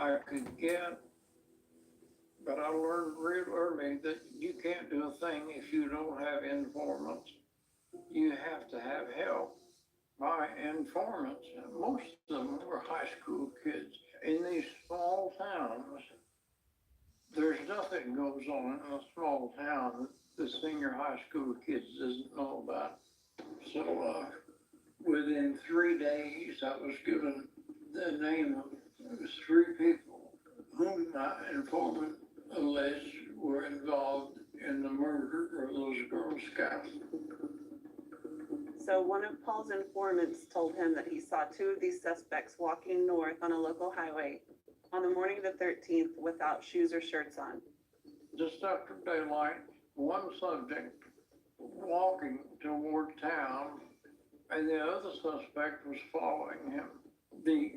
I could get, but I learned real early that you can't do a thing if you don't have informants. You have to have help by informants. Most of them were high school kids. In these small towns, there's nothing goes on in a small town that the senior high school kids doesn't know about. So within 3 days, I was given the name of three people whom my informant alleged were involved in the murder of those Girl Scouts. So one of Paul's informants told him that he saw two of these suspects walking north on a local highway on the morning of the 13th without shoes or shirts on. Just after daylight, one subject walking toward town, and the other suspect was following him. The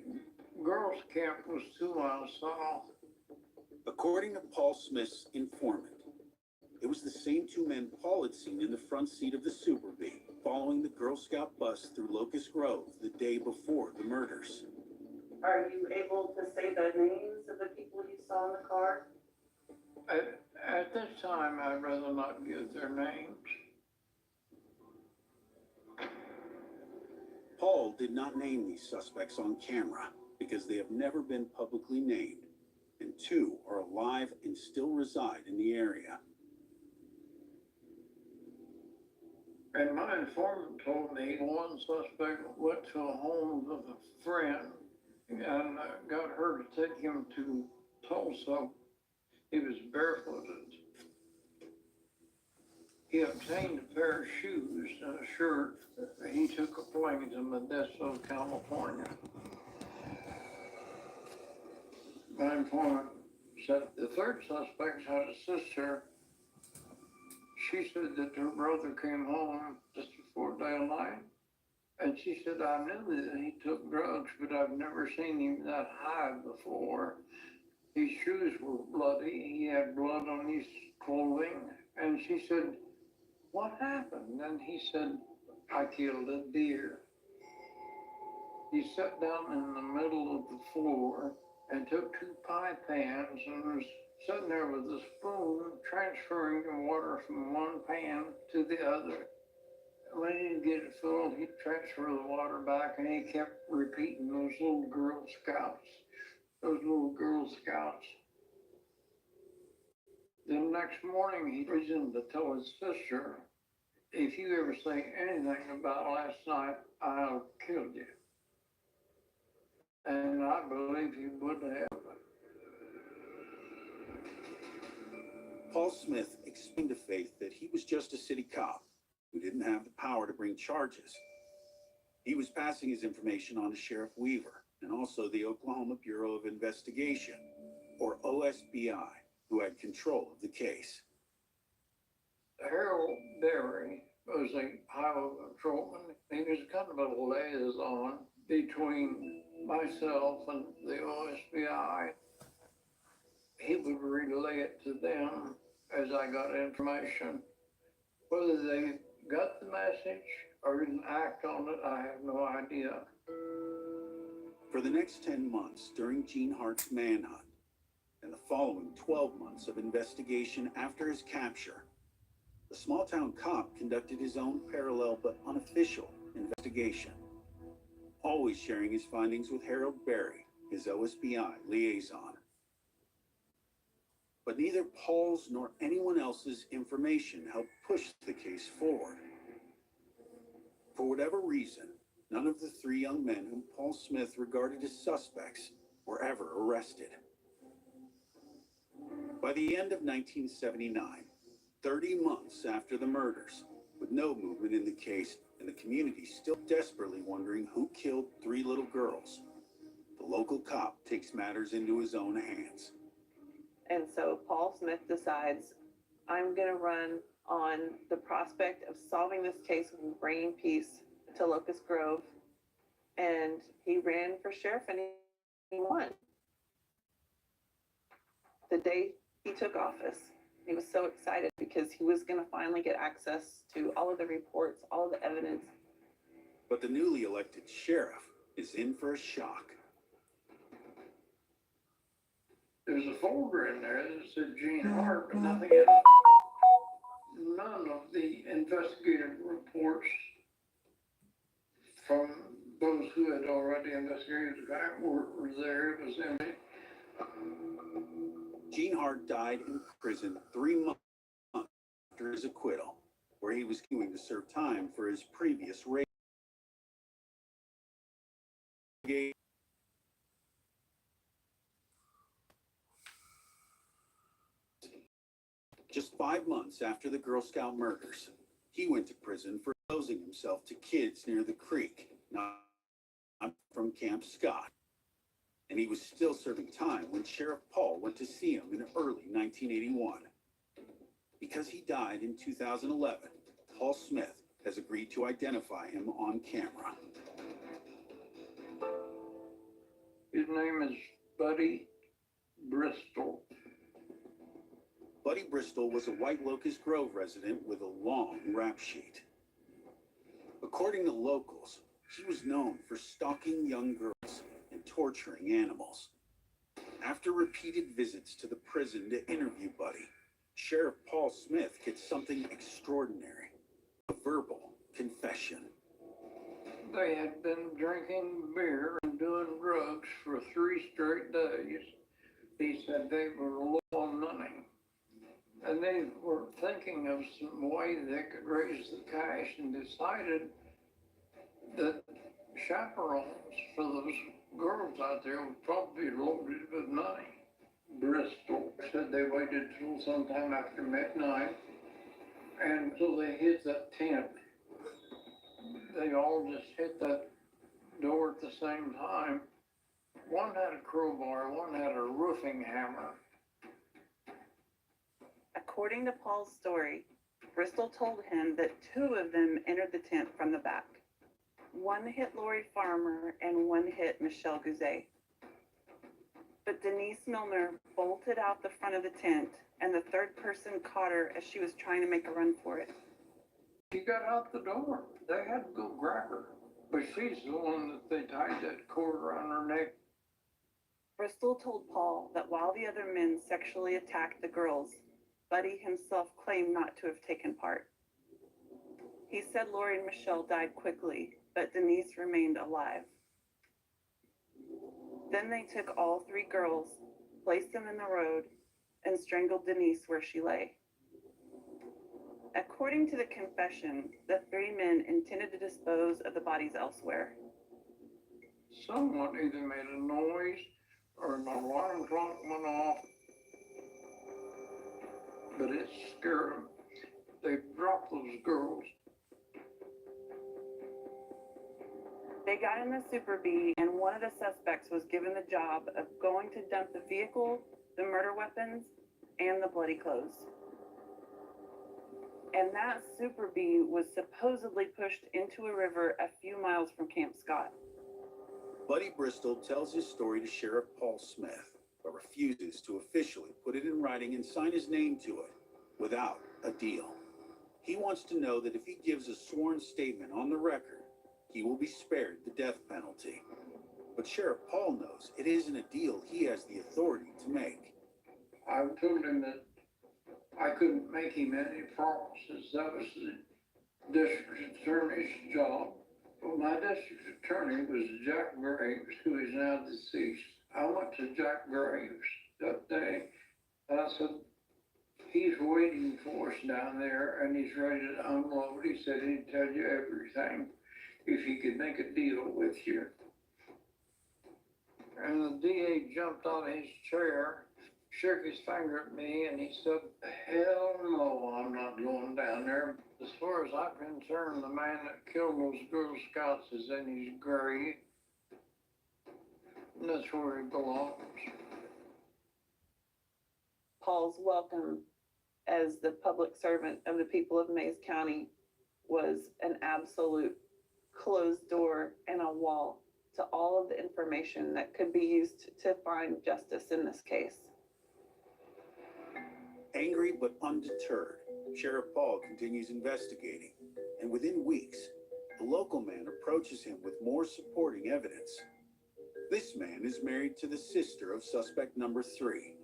girls' camp was 2 miles south. According to Paul Smith's informant, it was the same two men Paul had seen in the front seat of the Super Bee following the Girl Scout bus through Locust Grove the day before the murders. Are you able to say the names of the people you saw in the car? At this time, I'd rather not give their names. Paul did not name these suspects on camera because they have never been publicly named, and two are alive and still reside in the area. And my informant told me one suspect went to a home of a friend and got her to take him to Tulsa. He was barefooted. He obtained a pair of shoes and a shirt. He took a plane to Modesto, California. My informant said the third suspect had a sister. She said that her brother came home just before daylight. And she said, I knew that he took drugs, but I've never seen him that high before. His shoes were bloody. He had blood on his clothing. And she said, what happened? And he said, I killed a deer. He sat down in the middle of the floor and took 2 pie pans and was sitting there with a spoon transferring the water from one pan to the other. When he'd get it full, he'd transfer the water back, and he kept repeating those little Girl Scouts. Those little Girl Scouts. Then the next morning, he reasoned to tell his sister, if you ever say anything about last night, I'll kill you. And I believe he would have. Paul Smith explained to Faith that he was just a city cop who didn't have the power to bring charges. He was passing his information on to Sheriff Weaver and also the Oklahoma Bureau of Investigation, or OSBI, who had control of the case. Harold Berry was a highway patrolman. He was kind of a liaison between myself and the OSBI. He would relay it to them as I got information. Whether they got the message or didn't act on it, I have no idea. For the next 10 months during Gene Hart's manhunt and the following 12 months of investigation after his capture, the small-town cop conducted his own parallel but unofficial investigation, always sharing his findings with Harold Berry, his OSBI liaison. But neither Paul's nor anyone else's information helped push the case forward. For whatever reason, none of the 3 young men whom Paul Smith regarded as suspects were ever arrested. By the end of 1979, 30 months after the murders, with no movement in the case and the community still desperately wondering who killed 3 little girls, the local cop takes matters into his own hands. And so Paul Smith decides, I'm going to run on the prospect of solving this case and bringing peace to Locust Grove. And he ran for sheriff and he won. The day he took office, he was so excited because he was going to finally get access to all of the reports, all of the evidence. But the newly elected sheriff is in for a shock. there's a folder in there that said Gene Hart, but nothing else. None of the investigative reports from those who had already investigated the crime were there. It was empty. Gene Hart died in prison 3 months after his acquittal, where he was going to serve time for his previous rape. Just 5 months after the Girl Scout murders, he went to prison for exposing himself to kids near the creek, not from Camp Scott. And he was still serving time when Sheriff Paul went to see him in early 1981. Because he died in 2011, Paul Smith has agreed to identify him on camera. His name is Buddy Bristol. Buddy Bristol was a White Locust Grove resident with a long rap sheet. According to locals, he was known for stalking young girls and torturing animals. After repeated visits to the prison to interview Buddy, Sheriff Paul Smith gets something extraordinary: a verbal confession. They had been drinking beer and doing drugs for 3 straight days. He said they were low on money, and they were thinking of some way they could raise the cash, and decided that chaperones for those girls out there would probably be loaded with money. Bristol said they waited till sometime after midnight, and so they hit that tent. They all just hit that door at the same time. One had a crowbar, one had a roofing hammer. According to Paul's story, Bristol told him that 2 of them entered the tent from the back. One hit Lori Farmer and one hit Michelle Guzet. But Denise Milner bolted out the front of the tent, and the 3rd person caught her as she was trying to make a run for it. She got out the door. They had to go grab her, but she's the one that they tied that cord around her neck. Bristol told Paul that while the other men sexually attacked the girls, Buddy himself claimed not to have taken part. He said Lori and Michelle died quickly, but Denise remained alive. Then they took all 3 girls, placed them in the road, and strangled Denise where she lay. According to the confession, the 3 men intended to dispose of the bodies elsewhere. Someone either made a noise or an alarm clock went off, but it scared them. They dropped those girls. They got in the Super Bee, and one of the suspects was given the job of going to dump the vehicle, the murder weapons, and the bloody clothes. And that Super Bee was supposedly pushed into a river a few miles from Camp Scott. Buddy Bristol tells his story to Sheriff Paul Smith, but refuses to officially put it in writing and sign his name to it without a deal. He wants to know that if he gives a sworn statement on the record, he will be spared the death penalty. But Sheriff Paul knows it isn't a deal he has the authority to make. I told him that I couldn't make him any promises. That was the district attorney's job. Well, my district attorney was Jack Graves, who is now deceased. I went to Jack Graves that day, and I said, he's waiting for us down there, and he's ready to unload. He said he'd tell you everything if he could make a deal with you. And the DA jumped out of his chair, shook his finger at me, and he said, hell no, I'm not going down there. As far as I'm concerned, the man that killed those Girl Scouts is in his grave. And that's where he belongs. Paul's welcome as the public servant of the people of Mays County was an absolute closed door and a wall to all of the information that could be used to find justice in this case. Angry but undeterred, Sheriff Paul continues investigating, and within weeks, a local man approaches him with more supporting evidence. This man is married to the sister of suspect number 3,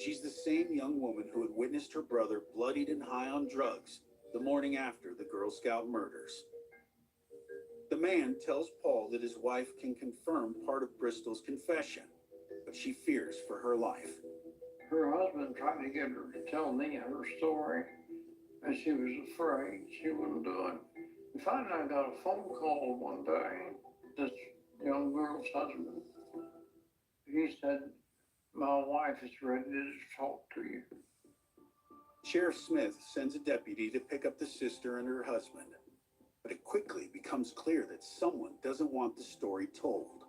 She's the same young woman who had witnessed her brother bloodied and high on drugs the morning after the Girl Scout murders. The man tells Paul that his wife can confirm part of Bristol's confession, but she fears for her life. Her husband tried to get her to tell me her story, and she was afraid she wouldn't do it. And finally, I got a phone call one day, this young girl's husband. He said, "My wife is ready to talk to you." Sheriff Smith sends a deputy to pick up the sister and her husband, but it quickly becomes clear that someone doesn't want the story told.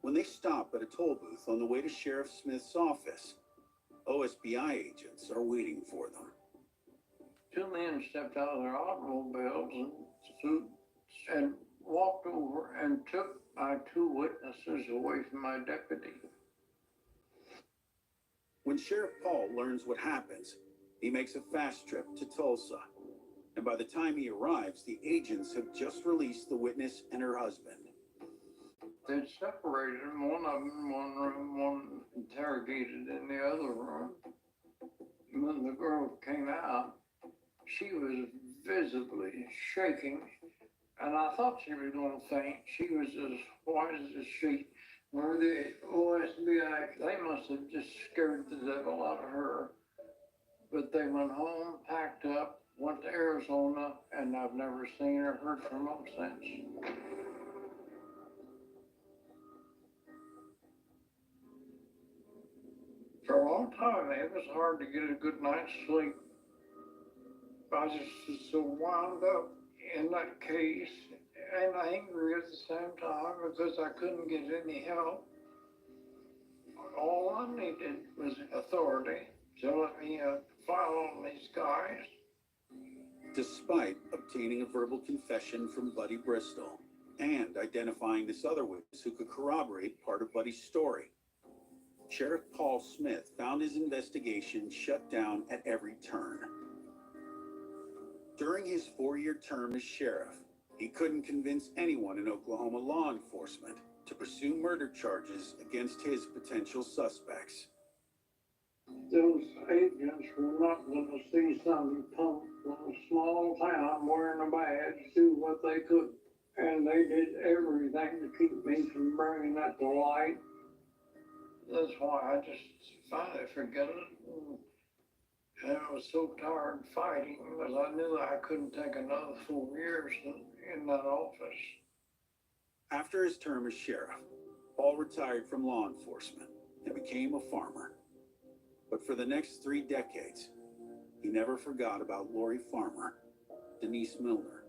When they stop at a toll booth on the way to Sheriff Smith's office, OSBI agents are waiting for them. Two men stepped out of their automobiles and suits and walked over and took my two witnesses away from my deputy. When Sheriff Paul learns what happens, he makes a fast trip to Tulsa. And by the time he arrives, the agents have just released the witness and her husband. They'd separated them, one of them in one room, one interrogated in the other room. When the girl came out, she was visibly shaking, and I thought she was going to faint. She was as white as a sheet. Where the OSBI, they must have just scared the devil out of her. But they went home, packed up, went to Arizona, and I've never seen or heard from them since. For a long time, it was hard to get a good night's sleep. I just was so wound up in that case and angry at the same time because I couldn't get any help. All I needed was authority to let me file on these guys. Despite obtaining a verbal confession from Buddy Bristol and identifying this other witness who could corroborate part of Buddy's story, Sheriff Paul Smith found his investigation shut down at every turn. During his 4-year term as sheriff, he couldn't convince anyone in Oklahoma law enforcement to pursue murder charges against his potential suspects. Those agents were not going to see some punk from a small town wearing a badge do what they could. And they did everything to keep me from bringing that to light. That's why I just finally forget it. And I was so tired fighting because I knew I couldn't take another 4 years in that office. After his term as sheriff, Paul retired from law enforcement and became a farmer. But for the next 3 decades, he never forgot about Lori Farmer, Denise Milner,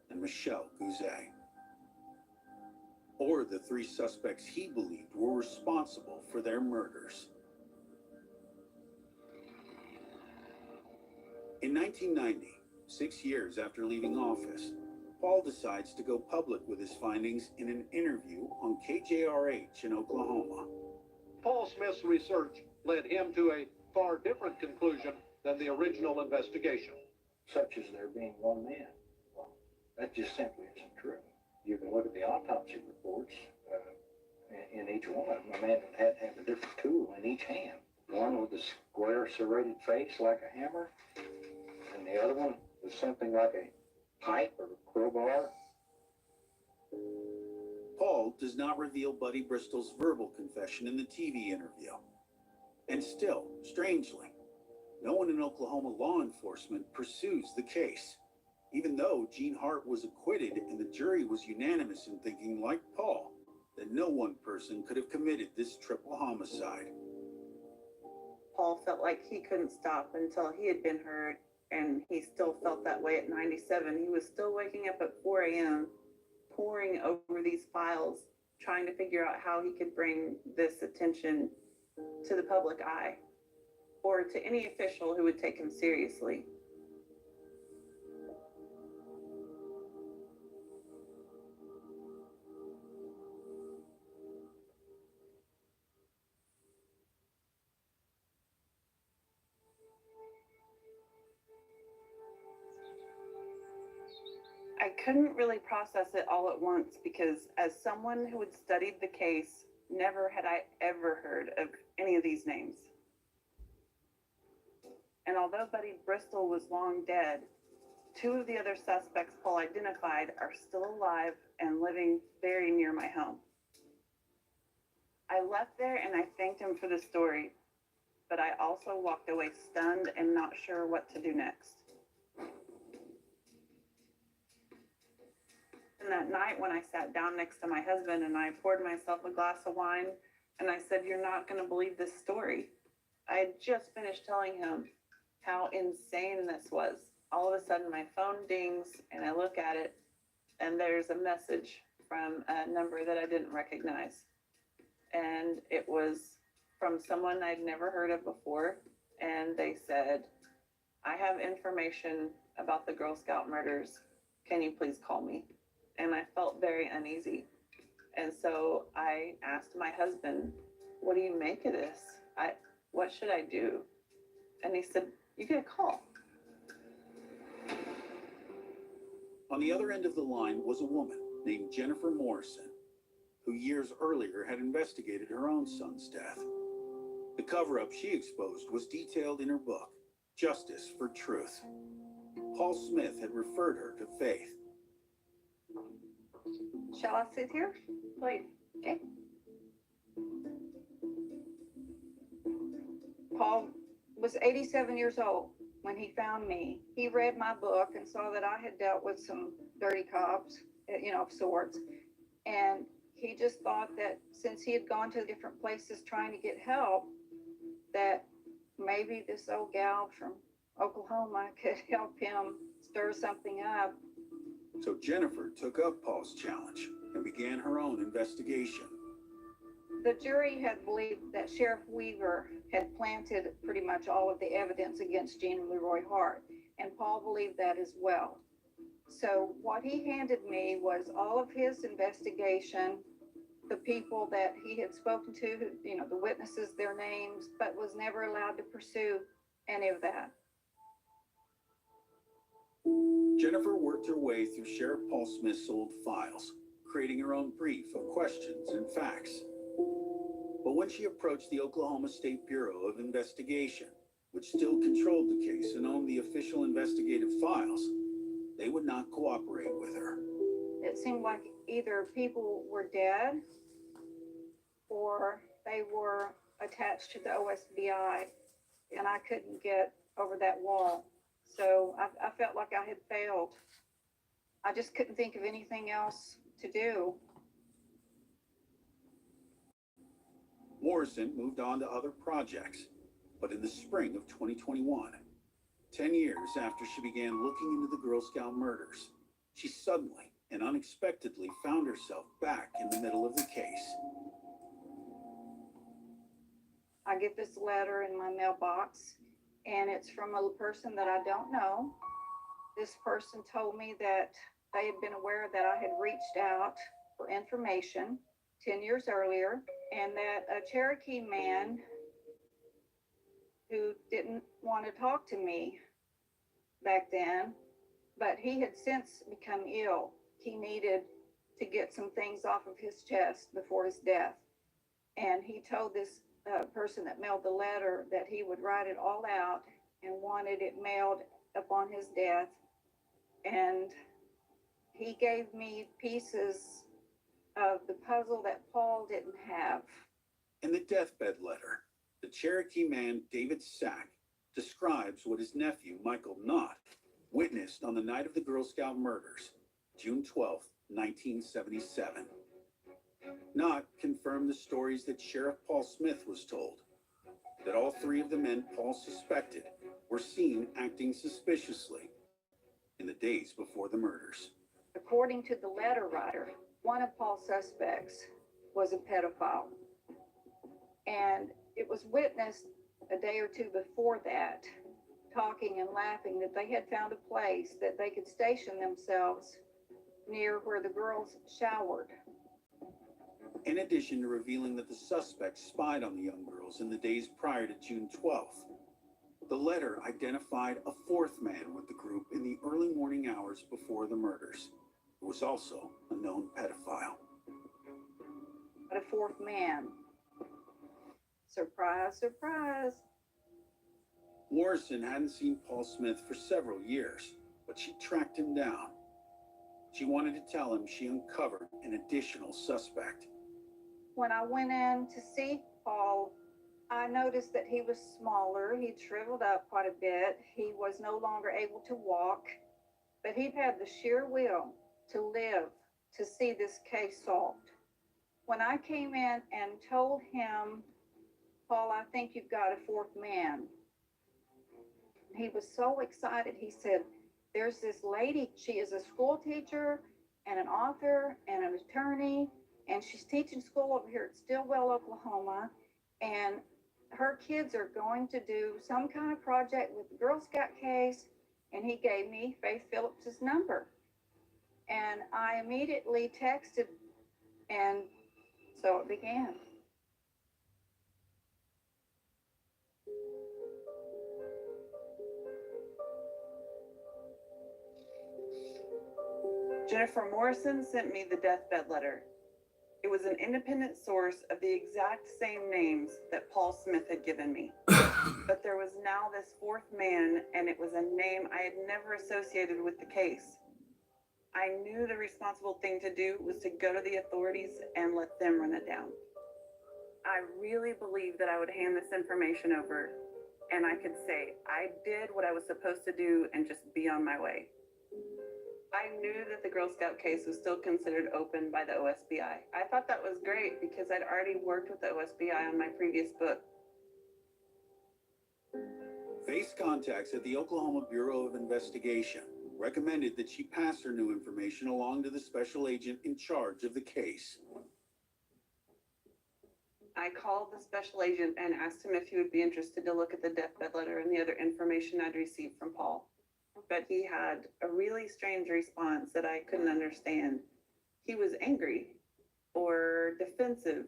and Michelle Gouze, or the 3 suspects he believed were responsible for their murders. In 1990, 6 years after leaving office, Paul decides to go public with his findings in an interview on KJRH in Oklahoma. Paul Smith's research led him to a far different conclusion than the original investigation. Such as there being one man. Well, that just simply isn't true. You can look at the autopsy reports. In each one of them, a man had to have a different tool in each hand. One with a square serrated face like a hammer, and the other one was something like a pipe or a crowbar. Paul does not reveal Buddy Bristol's verbal confession in the TV interview. And still, strangely, no one in Oklahoma law enforcement pursues the case, even though Gene Hart was acquitted and the jury was unanimous in thinking, like Paul, that no one person could have committed this triple homicide. Paul felt like he couldn't stop until he had been heard, and he still felt that way at 97. He was still waking up at 4 a.m., poring over these files, trying to figure out how he could bring this attention to the public eye or to any official who would take him seriously. I couldn't really process it all at once because as someone who had studied the case never had I ever heard of any of these names. And although Buddy Bristol was long dead, two of the other suspects Paul identified are still alive and living very near my home. I left there and I thanked him for the story, but I also walked away stunned and not sure what to do next. And that night when I sat down next to my husband and I poured myself a glass of wine and I said, "You're not going to believe this story." I had just finished telling him how insane this was. All of a sudden my phone dings and I look at it and there's a message from a number that I didn't recognize. And it was from someone I'd never heard of before. And they said, "I have information about the Girl Scout murders. Can you please call me?" And I felt very uneasy. And so I asked my husband, "What do you make of this? What should I do?" And he said, "You get a call." On the other end of the line was a woman named Jennifer Morrison, who years earlier had investigated her own son's death. The cover-up she exposed was detailed in her book, Justice for Truth. Paul Smith had referred her to Faith. Shall I sit here? Please. Okay. Paul was 87 years old when he found me. He read my book and saw that I had dealt with some dirty cops, of sorts. And he just thought that since he had gone to different places trying to get help, that maybe this old gal from Oklahoma could help him stir something up. So Jennifer took up Paul's challenge and began her own investigation. The jury had believed that Sheriff Weaver had planted pretty much all of the evidence against Gene and Leroy Hart, and Paul believed that as well. So what he handed me was all of his investigation, the people that he had spoken to, the witnesses, their names, but was never allowed to pursue any of that. Jennifer worked her way through Sheriff Paul Smith's old files, creating her own brief of questions and facts. But when she approached the Oklahoma State Bureau of Investigation, which still controlled the case and owned the official investigative files, they would not cooperate with her. It seemed like either people were dead or they were attached to the OSBI, and I couldn't get over that wall. So I felt like I had failed. I just couldn't think of anything else to do. Morrison moved on to other projects, but in the spring of 2021, 10 years after she began looking into the Girl Scout murders, she suddenly and unexpectedly found herself back in the middle of the case. I get this letter in my mailbox, and it's from a person that I don't know. This person told me that they had been aware that I had reached out for information 10 years earlier, and that a Cherokee man who didn't want to talk to me back then, but he had since become ill. He needed to get some things off of his chest before his death. And he told this person that mailed the letter that he would write it all out and wanted it mailed upon his death. And he gave me pieces of the puzzle that Paul didn't have. In the deathbed letter, the Cherokee man, David Sack, describes what his nephew, Michael Knott, witnessed on the night of the Girl Scout murders, June 12, 1977. Knott confirmed the stories that Sheriff Paul Smith was told, that all three of the men Paul suspected were seen acting suspiciously in the days before the murders. According to the letter writer, one of Paul's suspects was a pedophile. And it was witnessed a day or two before that, talking and laughing, that they had found a place that they could station themselves near where the girls showered. In addition to revealing that the suspects spied on the young girls in the days prior to June 12th, the letter identified a fourth man with the group in the early morning hours before the murders, who was also a known pedophile. a fourth man. Surprise, surprise. Morrison hadn't seen Paul Smith for several years, but she tracked him down. She wanted to tell him she uncovered an additional suspect. When I went in to see Paul, I noticed that he was smaller. He'd shriveled up quite a bit. He was no longer able to walk, but he had the sheer will to live to see this case solved. When I came in and told him, Paul, I think you've got a fourth man, he was so excited. He said, there's this lady, she is a school teacher and an author and an attorney, and she's teaching school over here at Stillwell, Oklahoma, and her kids are going to do some kind of project with the Girl Scout case, and he gave me Faith Phillips's number. And I immediately texted, and so it began. Jennifer Morrison sent me the deathbed letter. It was an independent source of the exact same names that Paul Smith had given me. But there was now this fourth man, and it was a name I had never associated with the case. I knew the responsible thing to do was to go to the authorities and let them run it down. I really believed that I would hand this information over, and I could say I did what I was supposed to do and just be on my way. I knew that the Girl Scout case was still considered open by the OSBI. I thought that was great because I'd already worked with the OSBI on my previous book. Faith's contacts at the Oklahoma Bureau of Investigation recommended that she pass her new information along to the special agent in charge of the case. I called the special agent and asked him if he would be interested to look at the deathbed letter and the other information I'd received from Paul. But he had a really strange response that I couldn't understand. He was angry or defensive.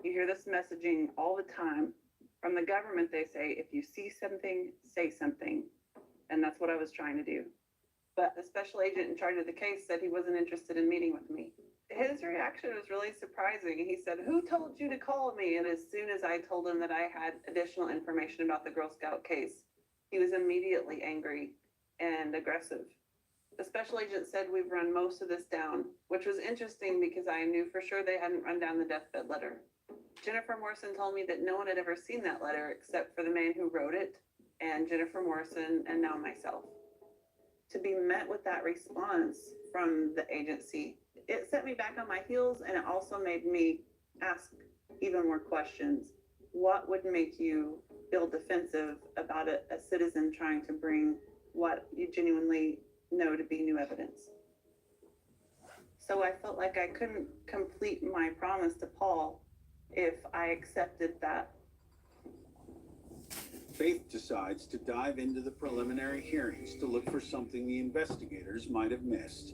You hear this messaging all the time. From the government, they say, if you see something, say something. And that's what I was trying to do. But the special agent in charge of the case said he wasn't interested in meeting with me. His reaction was really surprising. He said, who told you to call me? And as soon as I told him that I had additional information about the Girl Scout case, he was immediately angry and aggressive. The special agent said we've run most of this down, which was interesting because I knew for sure they hadn't run down the deathbed letter. Jennifer Morrison told me that no one had ever seen that letter except for the man who wrote it and Jennifer Morrison and now myself. To be met with that response from the agency, it set me back on my heels, and it also made me ask even more questions. What would make you feel defensive about a citizen trying to bring what you genuinely know to be new evidence? So I felt like I couldn't complete my promise to Paul if I accepted that. Faith decides to dive into the preliminary hearings to look for something the investigators might have missed.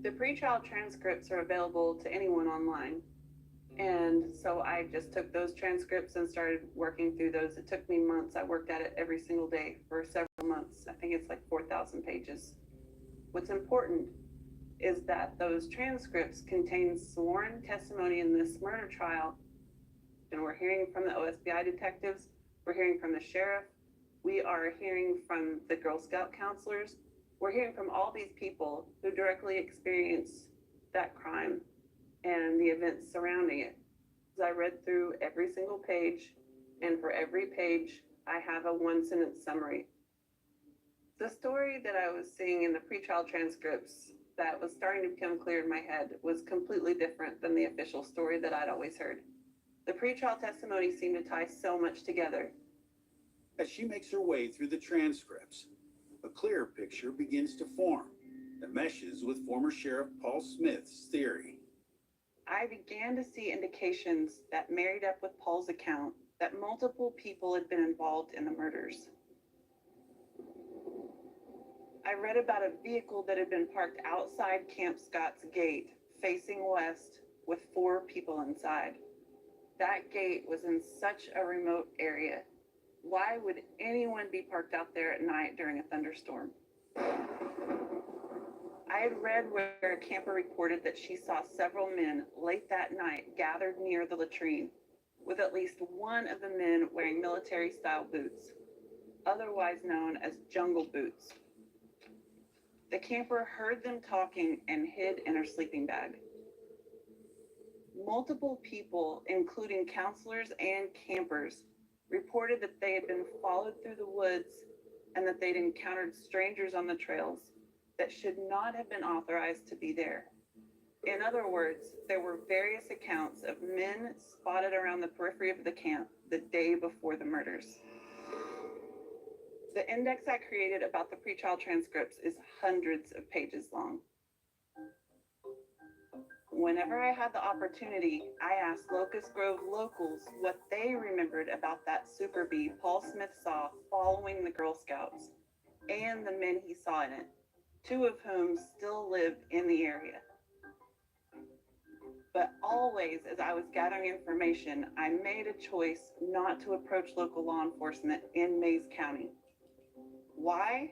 The pretrial transcripts are available to anyone online. And so I just took those transcripts and started working through those. It took me months. I worked at it every single day for several months. I think it's like 4,000 pages. What's important is that those transcripts contain sworn testimony in this murder trial. And we're hearing from the OSBI detectives. We're hearing from the sheriff. We are hearing from the Girl Scout counselors. We're hearing from all these people who directly experienced that crime and the events surrounding it. As I read through every single page, and for every page, I have a one-sentence summary. The story that I was seeing in the pretrial transcripts that was starting to become clear in my head was completely different than the official story that I'd always heard. The pretrial testimony seemed to tie so much together. As she makes her way through the transcripts, a clearer picture begins to form that meshes with former Sheriff Paul Smith's theory. I began to see indications that married up with Paul's account that multiple people had been involved in the murders. I read about a vehicle that had been parked outside Camp Scott's gate, facing west, with 4 people inside. That gate was in such a remote area. Why would anyone be parked out there at night during a thunderstorm? I had read where a camper reported that she saw several men late that night gathered near the latrine, with at least one of the men wearing military-style boots, otherwise known as jungle boots. The camper heard them talking and hid in her sleeping bag. Multiple people, including counselors and campers, reported that they had been followed through the woods and that they'd encountered strangers on the trails that should not have been authorized to be there. In other words, there were various accounts of men spotted around the periphery of the camp the day before the murders. The index I created about the pretrial transcripts is hundreds of pages long. Whenever I had the opportunity, I asked Locust Grove locals what they remembered about that Super Bee Paul Smith saw following the Girl Scouts and the men he saw in it, two of whom still live in the area. But always, as I was gathering information, I made a choice not to approach local law enforcement in Mays County. Why?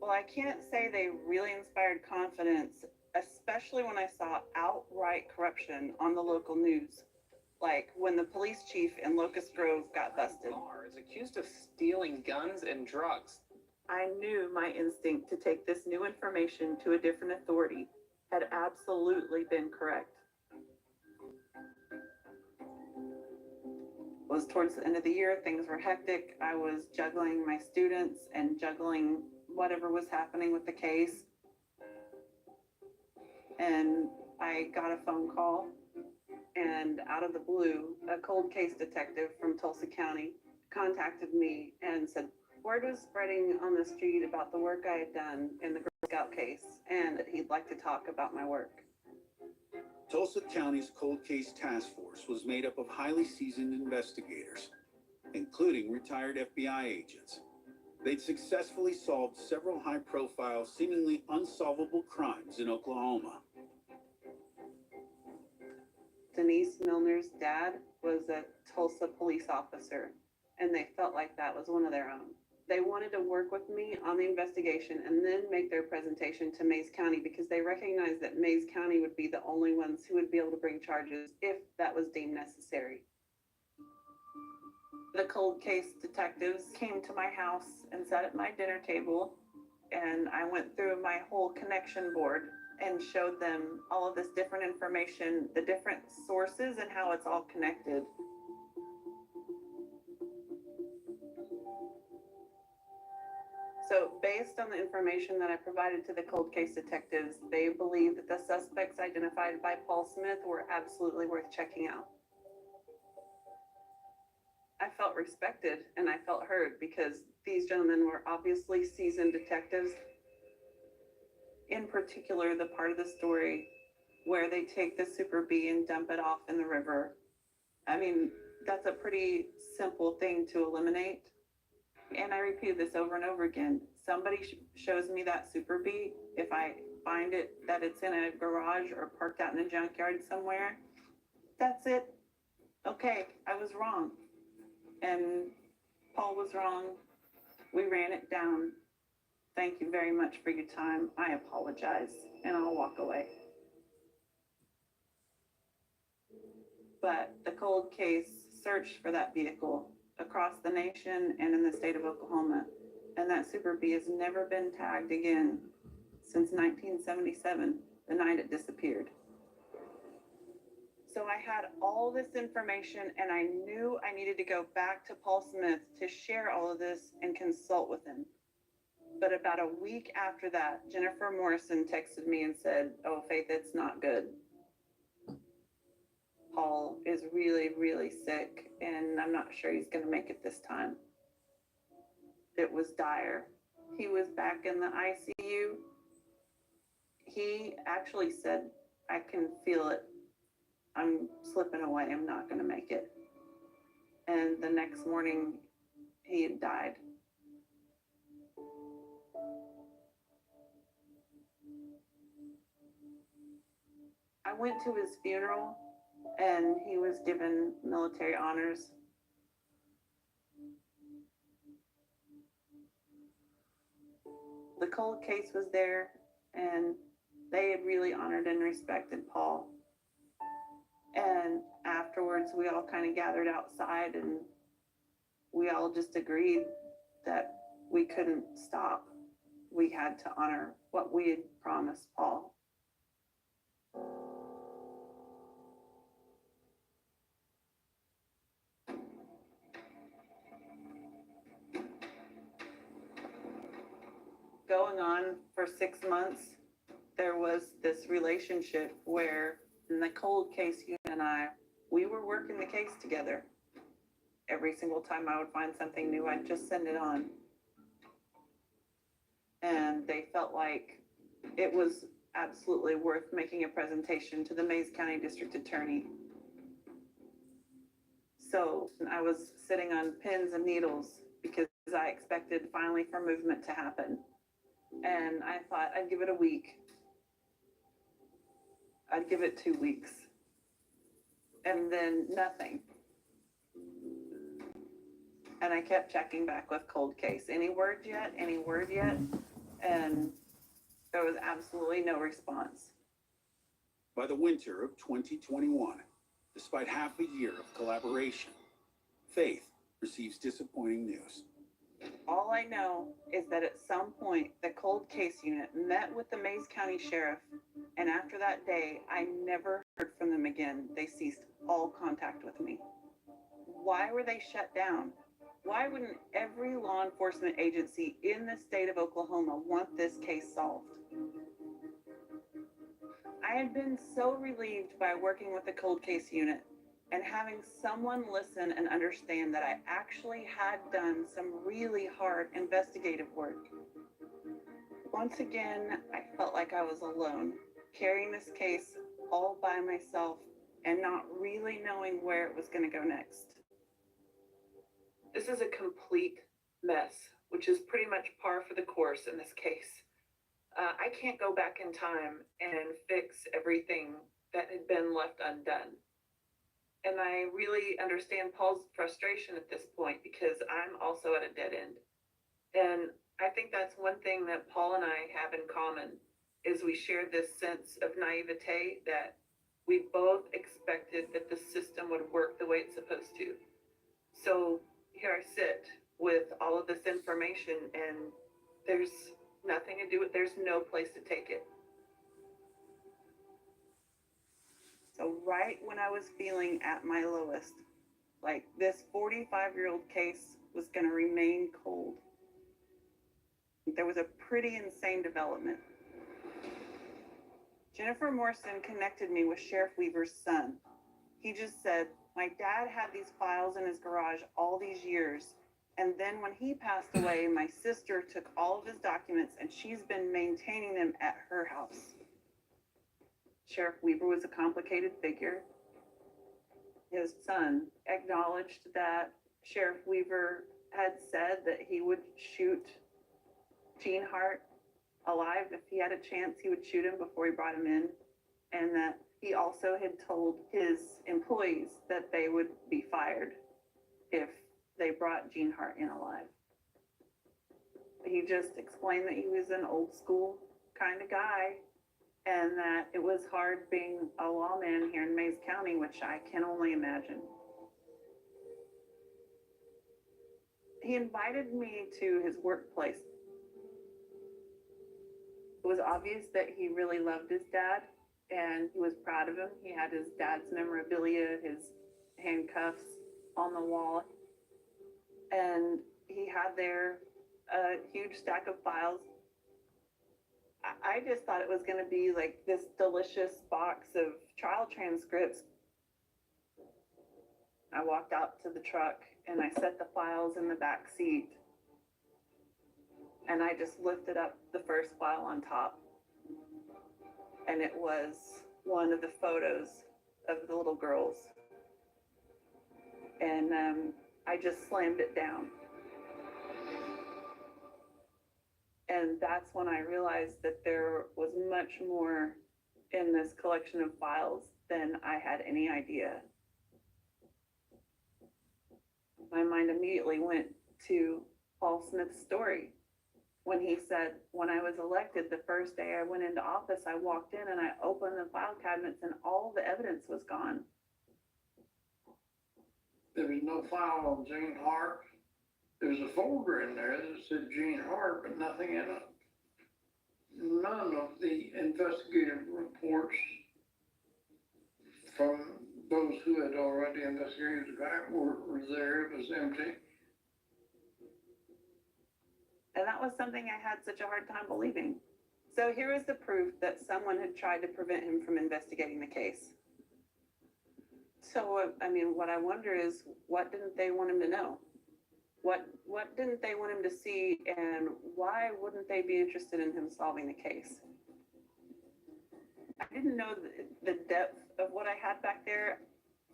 Well, I can't say they really inspired confidence, especially when I saw outright corruption on the local news, like when the police chief in Locust Grove got busted. Is accused of stealing guns and drugs. I knew my instinct to take this new information to a different authority had absolutely been correct. It was towards the end of the year, things were hectic. I was juggling my students and juggling whatever was happening with the case. And I got a phone call, and out of the blue, a cold case detective from Tulsa County contacted me and said, word was spreading on the street about the work I had done in the Girl Scout case, and that he'd like to talk about my work. Tulsa County's Cold Case Task Force was made up of highly seasoned investigators, including retired FBI agents. They'd successfully solved several high-profile, seemingly unsolvable crimes in Oklahoma. Denise Milner's dad was a Tulsa police officer, and they felt like that was one of their own. They wanted to work with me on the investigation and then make their presentation to Mays County because they recognized that Mays County would be the only ones who would be able to bring charges if that was deemed necessary. The cold case detectives came to my house and sat at my dinner table, and I went through my whole connection board and showed them all of this different information, the different sources and how it's all connected. So based on the information that I provided to the cold case detectives, they believe that the suspects identified by Paul Smith were absolutely worth checking out. I felt respected and I felt heard because these gentlemen were obviously seasoned detectives. In particular, the part of the story where they take the Super Bee and dump it off in the river. I mean, that's a pretty simple thing to eliminate. And I repeat this over and over again. Somebody shows me that Super Bee. If I find it that it's in a garage or parked out in a junkyard somewhere, that's it. Okay, I was wrong. And Paul was wrong. We ran it down. Thank you very much for your time. I apologize, and I'll walk away. But the cold case searched for that vehicle across the nation and in the state of Oklahoma. And that Super Bee has never been tagged again since 1977, the night it disappeared. So I had all this information and I knew I needed to go back to Paul Smith to share all of this and consult with him. But about a week after that, Jennifer Morrison texted me and said, "Oh, Faith, it's not good. Paul is really, really sick, and I'm not sure he's going to make it this time." It was dire. He was back in the ICU. He actually said, "I can feel it. I'm slipping away. I'm not going to make it." And the next morning, he had died. I went to his funeral, and he was given military honors. The cold case was there, and they had really honored and respected Paul. And afterwards, we all kind of gathered outside, and we all just agreed that we couldn't stop. We had to honor what we had promised Paul. Going on for 6 months, there was this relationship where in the cold case, you and I, we were working the case together. Every single time I would find something new, I'd just send it on. And they felt like it was absolutely worth making a presentation to the Mays County District Attorney. So I was sitting on pins and needles because I expected finally for movement to happen. And I thought I'd give it a week. I'd give it 2 weeks. And then nothing. And I kept checking back with cold case. Any word yet? Any word yet? And there was absolutely no response. By the winter of 2021, despite half a year of collaboration, Faith receives disappointing news. All I know is that at some point, the cold case unit met with the Mays County Sheriff, and after that day, I never heard from them again. They ceased all contact with me. Why were they shut down? Why wouldn't every law enforcement agency in the state of Oklahoma want this case solved? I had been so relieved by working with the cold case unit and having someone listen and understand that I actually had done some really hard investigative work. Once again, I felt like I was alone, carrying this case all by myself and not really knowing where it was going to go next. This is a complete mess, which is pretty much par for the course in this case. I can't go back in time and fix everything that had been left undone. And I really understand Paul's frustration at this point because I'm also at a dead end. And I think that's one thing that Paul and I have in common is we share this sense of naivete that we both expected that the system would work the way it's supposed to. So here I sit with all of this information and there's nothing to do with, there's no place to take it. So right when I was feeling at my lowest, like this 45-year-old case was going to remain cold, there was a pretty insane development. Jennifer Morrison connected me with Sheriff Weaver's son. He just said, my dad had these files in his garage all these years, and then when he passed away, my sister took all of his documents and she's been maintaining them at her house. Sheriff Weaver was a complicated figure. His son acknowledged that Sheriff Weaver had said that he would shoot Gene Hart alive. If he had a chance, he would shoot him before he brought him in. And that he also had told his employees that they would be fired if they brought Gene Hart in alive. He just explained that he was an old school kind of guy and that it was hard being a lawman here in Mays County, which I can only imagine. He invited me to his workplace. It was obvious that he really loved his dad and he was proud of him. He had his dad's memorabilia, his handcuffs on the wall, and he had there a huge stack of files. I just thought it was going to be like this delicious box of trial transcripts. I walked out to the truck and I set the files in the back seat. And I just lifted up the first file on top. And it was one of the photos of the little girls. And I just slammed it down. And that's when I realized that there was much more in this collection of files than I had any idea. My mind immediately went to Paul Smith's story when when he said, when I was elected, the first day I went into office, I walked in and I opened the file cabinets and all the evidence was gone. There was no file on Gene Hart. There was a folder in there that said Gene Hart, but nothing in it. None of the investigative reports from those who had already investigated the crime were there. It was empty. And that was something I had such a hard time believing. So here is the proof that someone had tried to prevent him from investigating the case. So, I mean, what I wonder is, what didn't they want him to know? What didn't they want him to see, and why wouldn't they be interested in him solving the case? I didn't know the depth of what I had back there,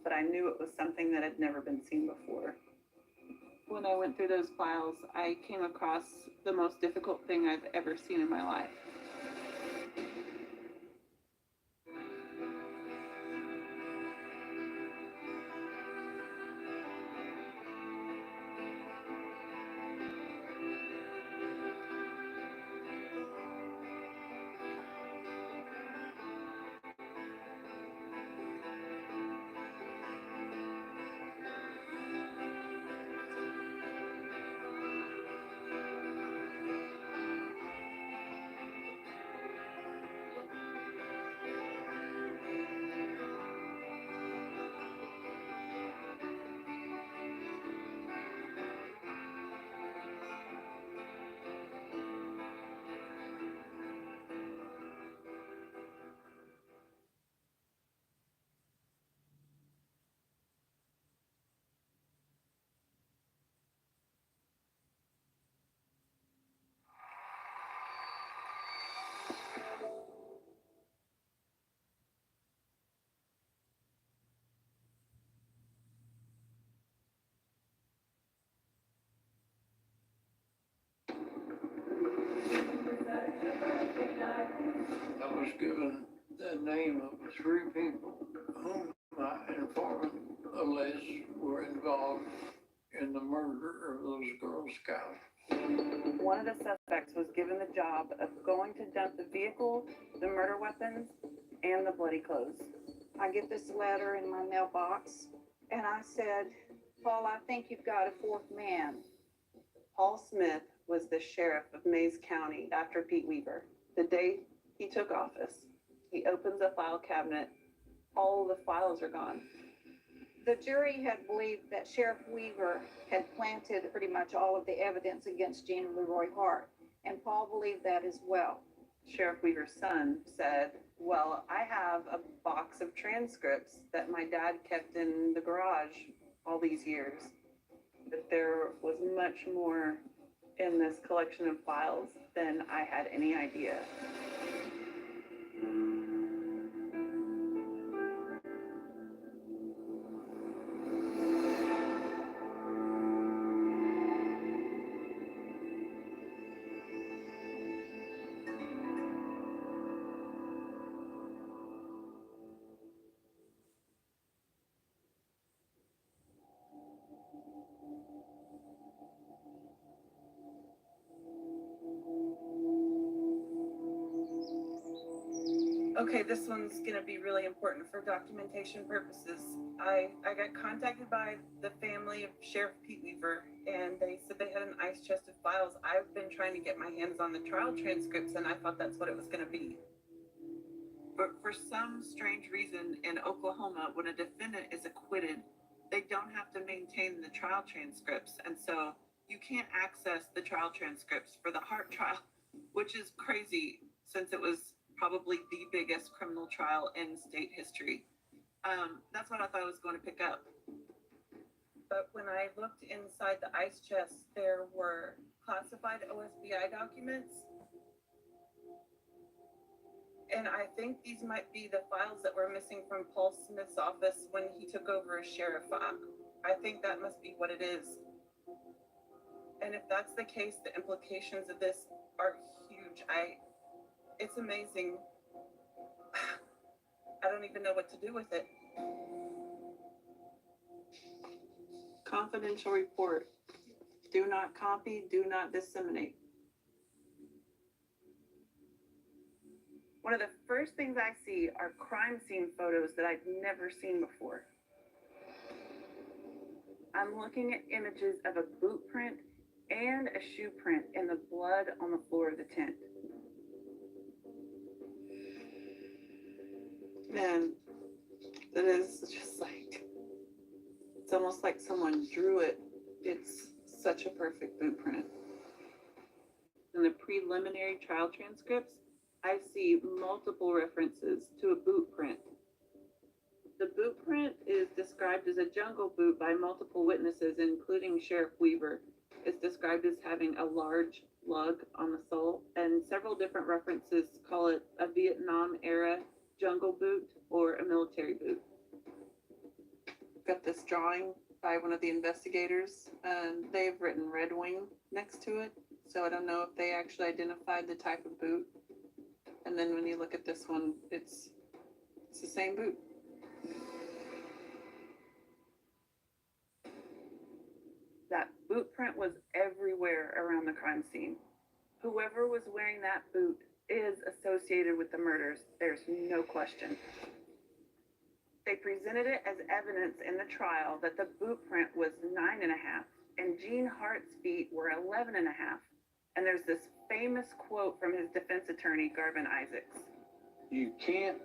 but I knew it was something that had never been seen before. When I went through those files, I came across the most difficult thing I've ever seen in my life. I was given the name of 3 people whom my informant alleged were involved in the murder of those Girl Scouts. One of the suspects was given the job of going to dump the vehicle, the murder weapons, and the bloody clothes. I get this letter in my mailbox, and I said, Paul, I think you've got a 4th man. Paul Smith was the sheriff of Mays County after Pete Weaver. The day he took office, he opens a file cabinet. All the files are gone. The jury had believed that Sheriff Weaver had planted pretty much all of the evidence against Gene Leroy Hart, and Paul believed that as well. Sheriff Weaver's son said, well, I have a box of transcripts that my dad kept in the garage all these years. But there was much more in this collection of files than I had any idea. Okay, this one's gonna be really important for documentation purposes. I got contacted by the family of Sheriff Pete Weaver, and they said they had an ice chest of files. I've been trying to get my hands on the trial transcripts, and I thought that's what it was gonna be. But for some strange reason in Oklahoma, when a defendant is acquitted, they don't have to maintain the trial transcripts, and so you can't access the trial transcripts for the Hart trial, which is crazy since it was probably the biggest criminal trial in state history. That's what I thought I was going to pick up. But when I looked inside the ice chest, there were classified OSBI documents. And I think these might be the files that were missing from Paul Smith's office when he took over as sheriff. I think that must be what it is. And if that's the case, the implications of this are huge. It's amazing. I don't even know what to do with it. Confidential report. Do not copy, do not disseminate. One of the first things I see are crime scene photos that I've never seen before. I'm looking at images of a boot print and a shoe print in the blood on the floor of the tent. Man, that is just like, it's almost like someone drew it. It's such a perfect boot print. In the preliminary trial transcripts, I see multiple references to a boot print. The boot print is described as a jungle boot by multiple witnesses, including Sheriff Weaver. It's described as having a large lug on the sole, and several different references call it a Vietnam-era jungle boot or a military boot. Got this drawing by one of the investigators, and they've written Red Wing next to it, so I don't know if they actually identified the type of boot. And then when you look at this one, it's the same boot. That boot print was everywhere around the crime scene. Whoever was wearing that boot is associated with the murders. There's no question. They presented it as evidence in the trial that the boot print was 9.5 and Gene Hart's feet were 11.5. And there's this famous quote from his defense attorney, Garvin Isaacs. You can't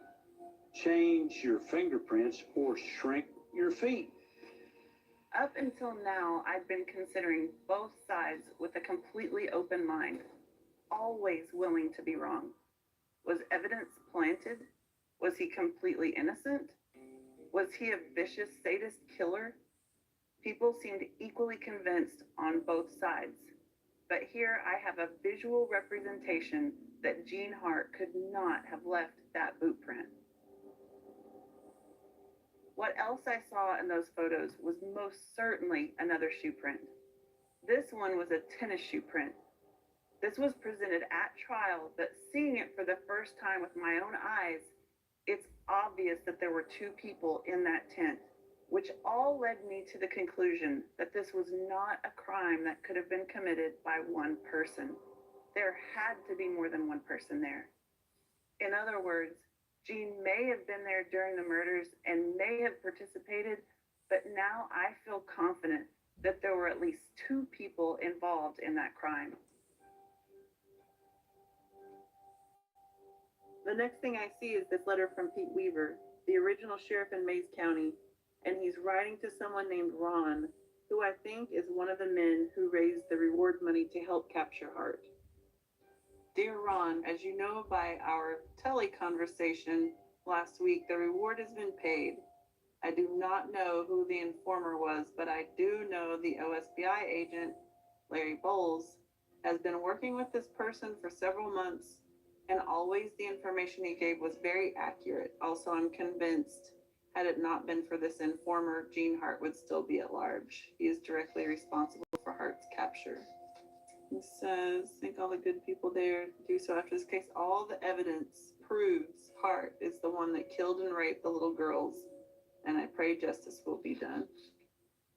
change your fingerprints or shrink your feet. Up until now, I've been considering both sides with a completely open mind, always willing to be wrong. Was evidence planted? Was he completely innocent? Was he a vicious sadist killer? People seemed equally convinced on both sides. But here I have a visual representation that Gene Hart could not have left that boot print. What else I saw in those photos was most certainly another shoe print. This one was a tennis shoe print. This was presented at trial, but seeing it for the first time with my own eyes, it's obvious that there were two people in that tent, which all led me to the conclusion that this was not a crime that could have been committed by one person. There had to be more than one person there. In other words, Gene may have been there during the murders and may have participated, but now I feel confident that there were at least two people involved in that crime. The next thing I see is this letter from Pete Weaver, the original sheriff in Mays County, and he's writing to someone named Ron, who I think is one of the men who raised the reward money to help capture Hart. Dear Ron, as you know by our tele-conversation last week, the reward has been paid. I do not know who the informer was, but I do know the OSBI agent, Larry Bowles, has been working with this person for several months, and always the information he gave was very accurate. Also, I'm convinced, had it not been for this informer, Gene Hart would still be at large. He is directly responsible for Hart's capture. He says, thank all the good people there do so after this case. All the evidence proves Hart is the one that killed and raped the little girls, and I pray justice will be done.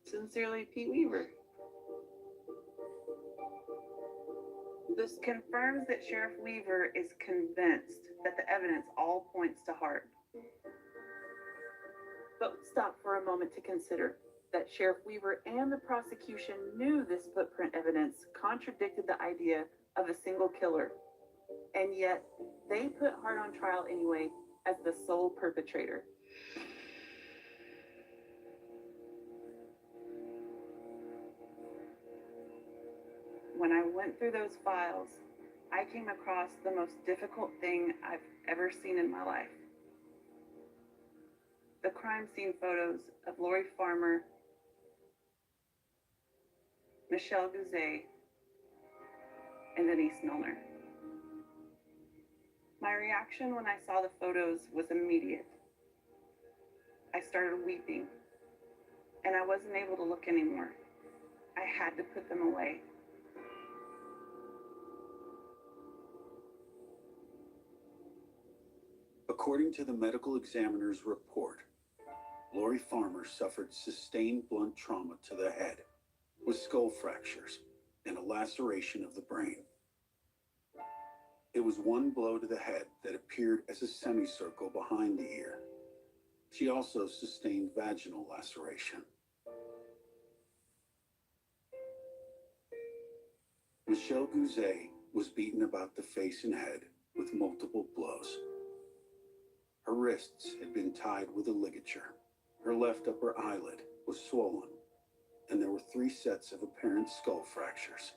Sincerely, Pete Weaver. This confirms that Sheriff Weaver is convinced that the evidence all points to Hart. But let's stop for a moment to consider that Sheriff Weaver and the prosecution knew this footprint evidence contradicted the idea of a single killer, and yet they put Hart on trial anyway as the sole perpetrator. When I went through those files, I came across the most difficult thing I've ever seen in my life. The crime scene photos of Lori Farmer, Michelle Guzet, and Denise Milner. My reaction when I saw the photos was immediate. I started weeping, and I wasn't able to look anymore. I had to put them away. According to the medical examiner's report, Lori Farmer suffered sustained blunt trauma to the head with skull fractures and a laceration of the brain. It there was one blow to the head that appeared as a semicircle behind the ear. She also sustained vaginal laceration. Michelle Gouze was beaten about the face and head with multiple blows. Her wrists had been tied with a ligature. Her left upper eyelid was swollen, and there were 3 sets of apparent skull fractures.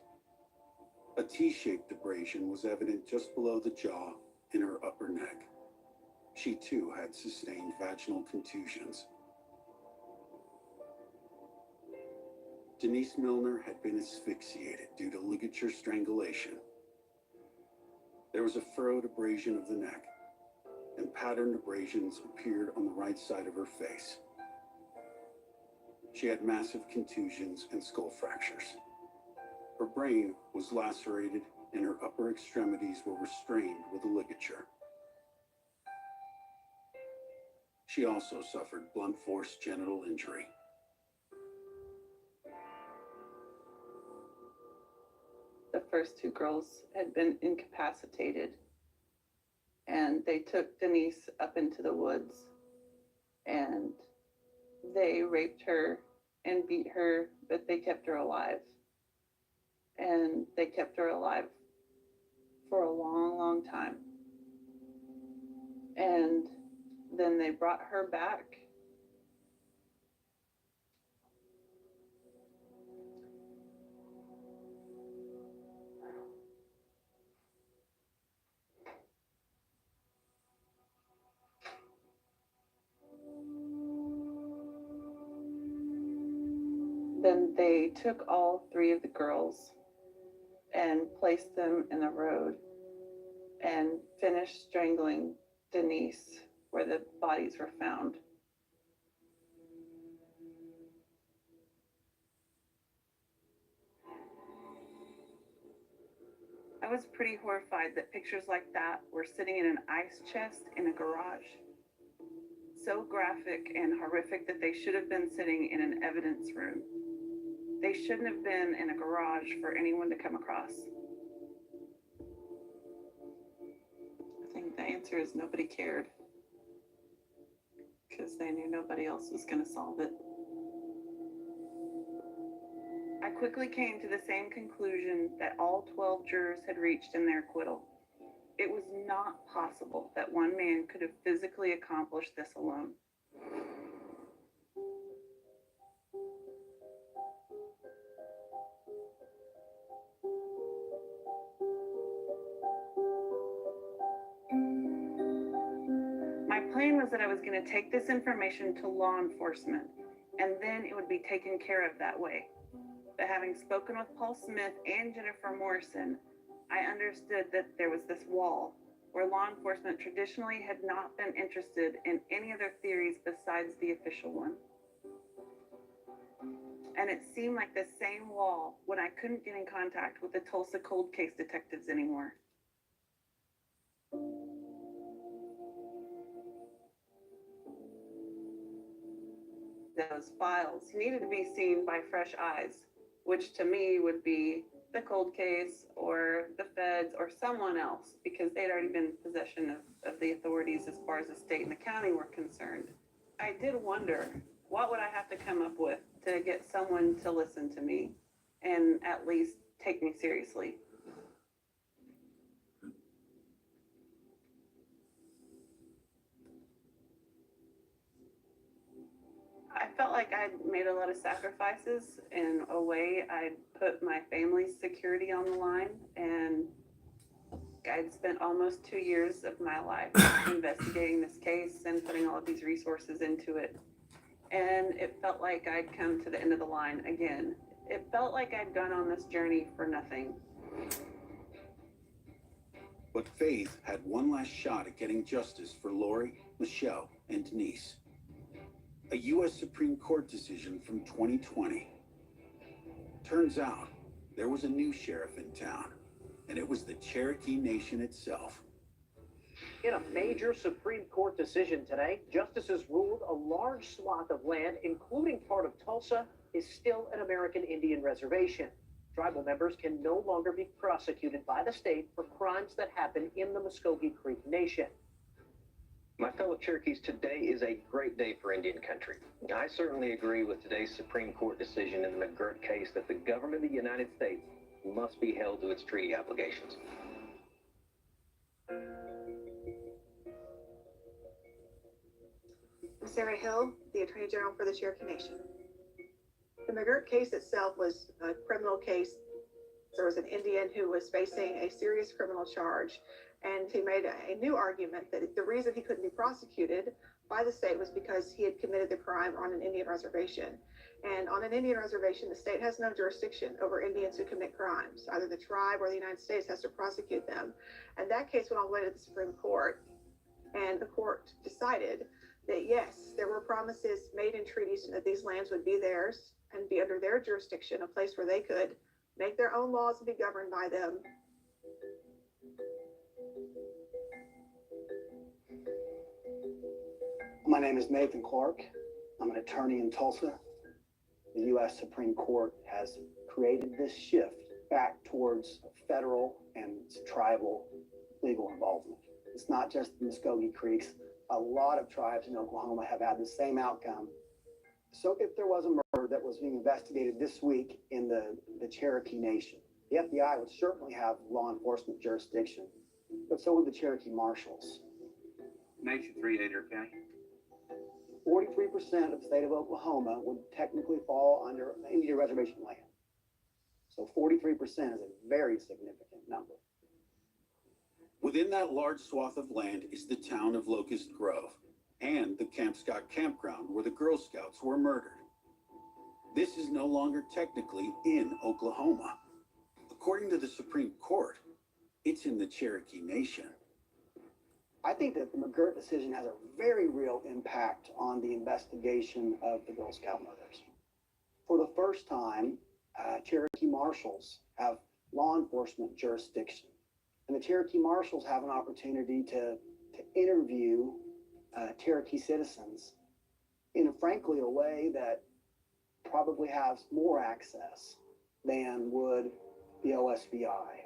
A T-shaped abrasion was evident just below the jaw in her upper neck. She too had sustained vaginal contusions. Denise Milner had been asphyxiated due to ligature strangulation. There was a furrowed abrasion of the neck, and patterned abrasions appeared on the right side of her face. She had massive contusions and skull fractures. Her brain was lacerated, and her upper extremities were restrained with a ligature. She also suffered blunt force genital injury. The first 2 girls had been incapacitated, and they took Denise up into the woods, and they raped her and beat her, but they kept her alive. And they kept her alive for a long, long time. And then they brought her back. Then they took all 3 of the girls and placed them in the road and finished strangling Denise where the bodies were found. I was pretty horrified that pictures like that were sitting in an ice chest in a garage. So graphic and horrific that they should have been sitting in an evidence room. They shouldn't have been in a garage for anyone to come across. I think the answer is nobody cared, because they knew nobody else was going to solve it. I quickly came to the same conclusion that all 12 jurors had reached in their acquittal. It was not possible that one man could have physically accomplished this alone. My plan was that I was going to take this information to law enforcement, and then it would be taken care of that way. But having spoken with Paul Smith and Jennifer Morrison, I understood that there was this wall where law enforcement traditionally had not been interested in any other theories besides the official one. And it seemed like the same wall when I couldn't get in contact with the Tulsa cold case detectives anymore. Those files needed to be seen by fresh eyes, which to me would be the cold case or the feds or someone else, because they'd already been in possession of the authorities as far as the state and the county were concerned. I did wonder, what would I have to come up with to get someone to listen to me and at least take me seriously? I felt like I'd made a lot of sacrifices. In a way, I'd put my family's security on the line, and I'd spent almost 2 years of my life investigating this case and putting all of these resources into it. And it felt like I'd come to the end of the line again. It felt like I'd gone on this journey for nothing. But Faith had one last shot at getting justice for Lori, Michelle, and Denise. A U.S. Supreme Court decision from 2020. Turns out there was a new sheriff in town, and it was the Cherokee Nation itself. In a major Supreme Court decision today, justices ruled a large swath of land, including part of Tulsa, is still an American Indian reservation. Tribal members can no longer be prosecuted by the state for crimes that happen in the Muskogee Creek Nation. My fellow Cherokees, today is a great day for Indian country. I certainly agree with today's Supreme Court decision in the McGirt case that the government of the United States must be held to its treaty obligations. I'm Sarah Hill, the Attorney General for the Cherokee Nation. The McGirt case itself was a criminal case. There was an Indian who was facing a serious criminal charge, and he made a new argument that the reason he couldn't be prosecuted by the state was because he had committed the crime on an Indian reservation. And on an Indian reservation, the state has no jurisdiction over Indians who commit crimes. Either the tribe or the United States has to prosecute them. And that case went all the way to the Supreme Court, and the court decided that yes, there were promises made in treaties that these lands would be theirs and be under their jurisdiction, a place where they could make their own laws and be governed by them. My name is Nathan Clark. I'm an attorney in Tulsa. The U.S. Supreme Court has created this shift back towards federal and tribal legal involvement. It's not just the Muskogee Creeks. A lot of tribes in Oklahoma have had the same outcome. So if there was a murder that was being investigated this week in the Cherokee Nation, the FBI would certainly have law enforcement jurisdiction, but so would the Cherokee Marshals. Nation 3, Adair County. 43% of the state of Oklahoma would technically fall under Indian reservation land. So 43% is a very significant number. Within that large swath of land is the town of Locust Grove and the Camp Scott campground where the Girl Scouts were murdered. This is no longer technically in Oklahoma. According to the Supreme Court, it's in the Cherokee Nation. I think that the McGirt decision has a very real impact on the investigation of the Girl Scout murders. For the first time, Cherokee Marshals have law enforcement jurisdiction. And the Cherokee Marshals have an opportunity to interview Cherokee citizens in, frankly, a way that probably has more access than would the OSBI.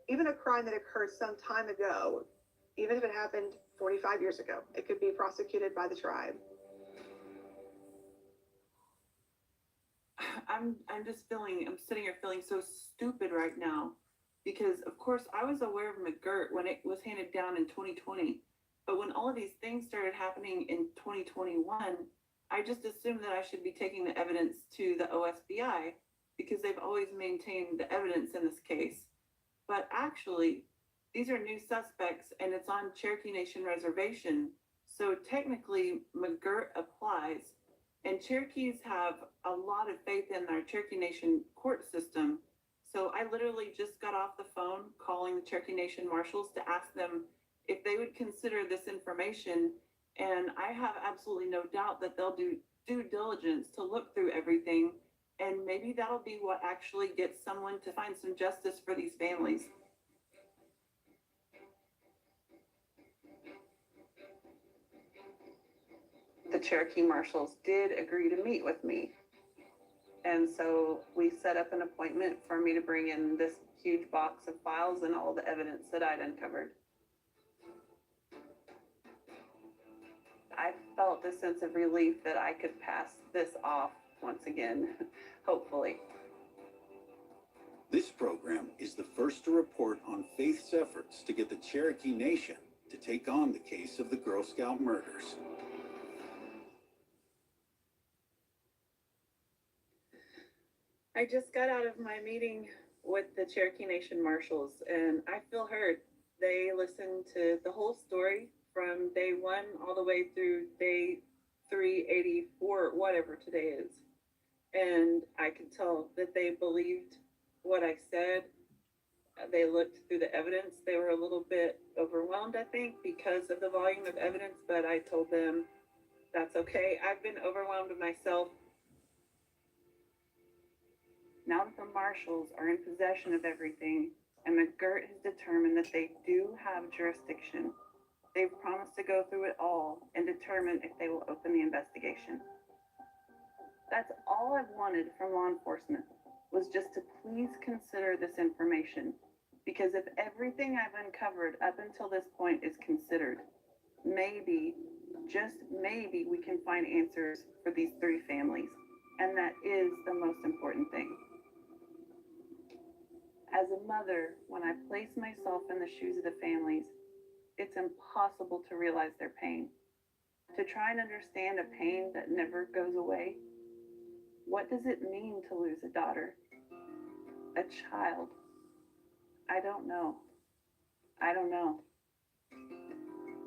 Even a crime that occurred some time ago, even if it happened 45 years ago, it could be prosecuted by the tribe. I'm sitting here feeling so stupid right now because of course I was aware of McGirt when it was handed down in 2020, but when all of these things started happening in 2021, I just assumed that I should be taking the evidence to the OSBI because they've always maintained the evidence in this case. But actually, these are new suspects and it's on Cherokee Nation reservation. So technically McGirt applies. And Cherokees have a lot of faith in our Cherokee Nation court system. So I literally just got off the phone calling the Cherokee Nation Marshals to ask them if they would consider this information. And I have absolutely no doubt that they'll do due diligence to look through everything. And maybe that'll be what actually gets someone to find some justice for these families. The Cherokee Marshals did agree to meet with me. And so we set up an appointment for me to bring in this huge box of files and all the evidence that I'd uncovered. I felt a sense of relief that I could pass this off once again, hopefully. This program is the first to report on Faith's efforts to get the Cherokee Nation to take on the case of the Girl Scout murders. I just got out of my meeting with the Cherokee Nation Marshals and I feel heard. They listened to the whole story from day one all the way through day 384, whatever today is. And I could tell that they believed what I said. They looked through the evidence. They were a little bit overwhelmed, I think, because of the volume of evidence, but I told them that's okay. I've been overwhelmed myself. Now that the marshals are in possession of everything, and McGirt has determined that they do have jurisdiction, they've promised to go through it all and determine if they will open the investigation. That's all I've wanted from law enforcement, was just to please consider this information. Because if everything I've uncovered up until this point is considered, maybe, just maybe, we can find answers for these 3 families. And that is the most important thing. As a mother, when I place myself in the shoes of the families, it's impossible to realize their pain. To try and understand a pain that never goes away. What does it mean to lose a daughter? A child? I don't know. I don't know.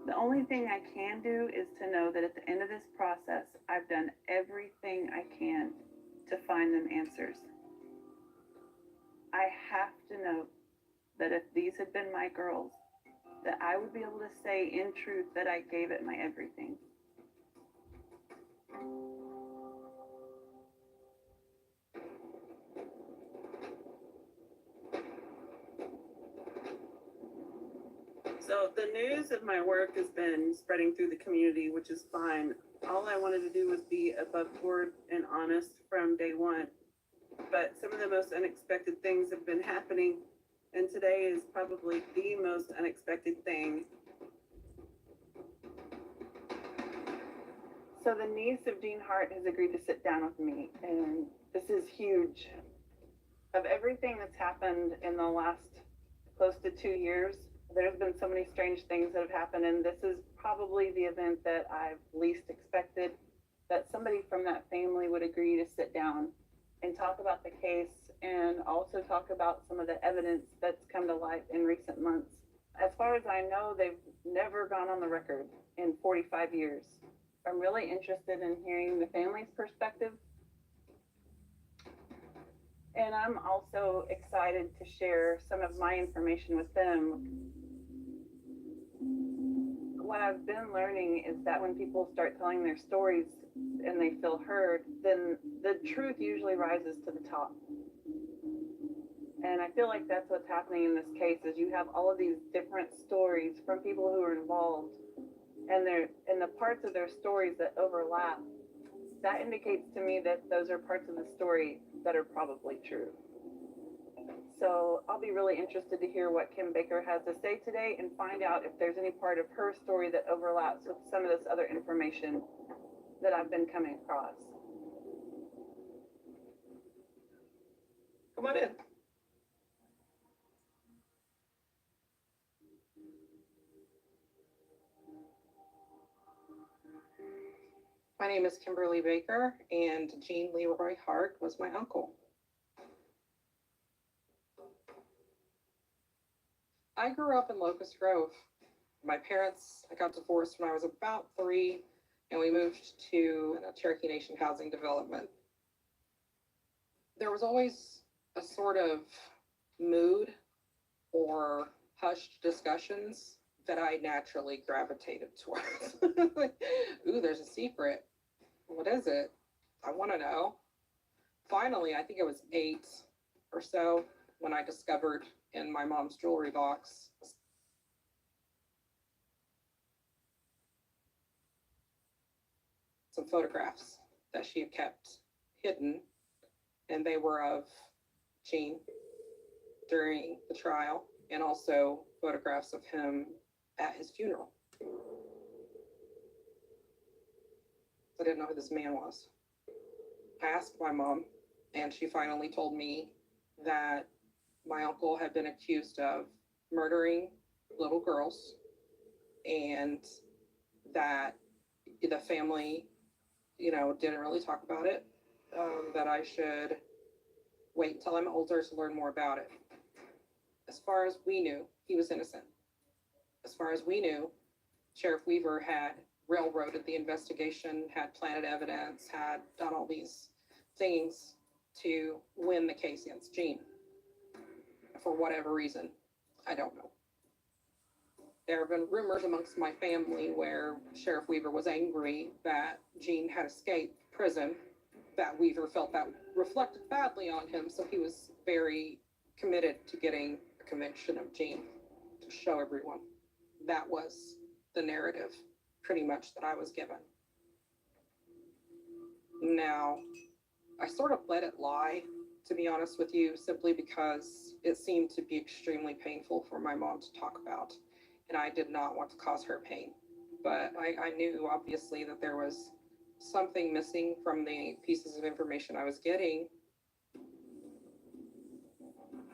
The only thing I can do is to know that at the end of this process, I've done everything I can to find them answers. I have to know that if these had been my girls, that I would be able to say in truth that I gave it my everything. So the news of my work has been spreading through the community, which is fine. All I wanted to do was be above board and honest from day one. But some of the most unexpected things have been happening, and today is probably the most unexpected thing. So the niece of Jean Hart has agreed to sit down with me, and this is huge. Of everything that's happened in the last close to 2 years, there's been so many strange things that have happened, and this is probably the event that I've least expected, that somebody from that family would agree to sit down and talk about the case and also talk about some of the evidence that's come to light in recent months. As far as I know, they've never gone on the record in 45 years. I'm really interested in hearing the family's perspective. And I'm also excited to share some of my information with them. What I've been learning is that when people start telling their stories and they feel heard, then the truth usually rises to the top. And I feel like that's what's happening in this case, is you have all of these different stories from people who are involved, and the parts of their stories that overlap. That indicates to me that those are parts of the story that are probably true. So I'll be really interested to hear what Kim Baker has to say today and find out if there's any part of her story that overlaps with some of this other information that I've been coming across. Come on in. My name is Kimberly Baker, and Jean Leroy Hart was my uncle. I grew up in Locust Grove. My parents got divorced when I was about 3, and we moved to a Cherokee Nation housing development. There was always a sort of mood or hushed discussions that I naturally gravitated towards. Ooh, there's a secret. What is it? I want to know. Finally, I think it was 8 or so when I discovered in my mom's jewelry box some photographs that she had kept hidden, and they were of Jean during the trial, and also photographs of him at his funeral. I didn't know who this man was. I asked my mom, and she finally told me that my uncle had been accused of murdering little girls, and that the family, didn't really talk about it, that I should wait until I'm older to learn more about it. As far as we knew, he was innocent. As far as we knew, Sheriff Weaver had railroaded the investigation, had planted evidence, had done all these things to win the case against Jean. For whatever reason, I don't know. There have been rumors amongst my family where Sheriff Weaver was angry that Jean had escaped prison, that Weaver felt that reflected badly on him, so he was very committed to getting a conviction of Jean to show everyone. That was the narrative, pretty much, that I was given. Now, I sort of let it lie, to be honest with you, simply because it seemed to be extremely painful for my mom to talk about, and I did not want to cause her pain. But I knew, obviously, that there was something missing from the pieces of information I was getting.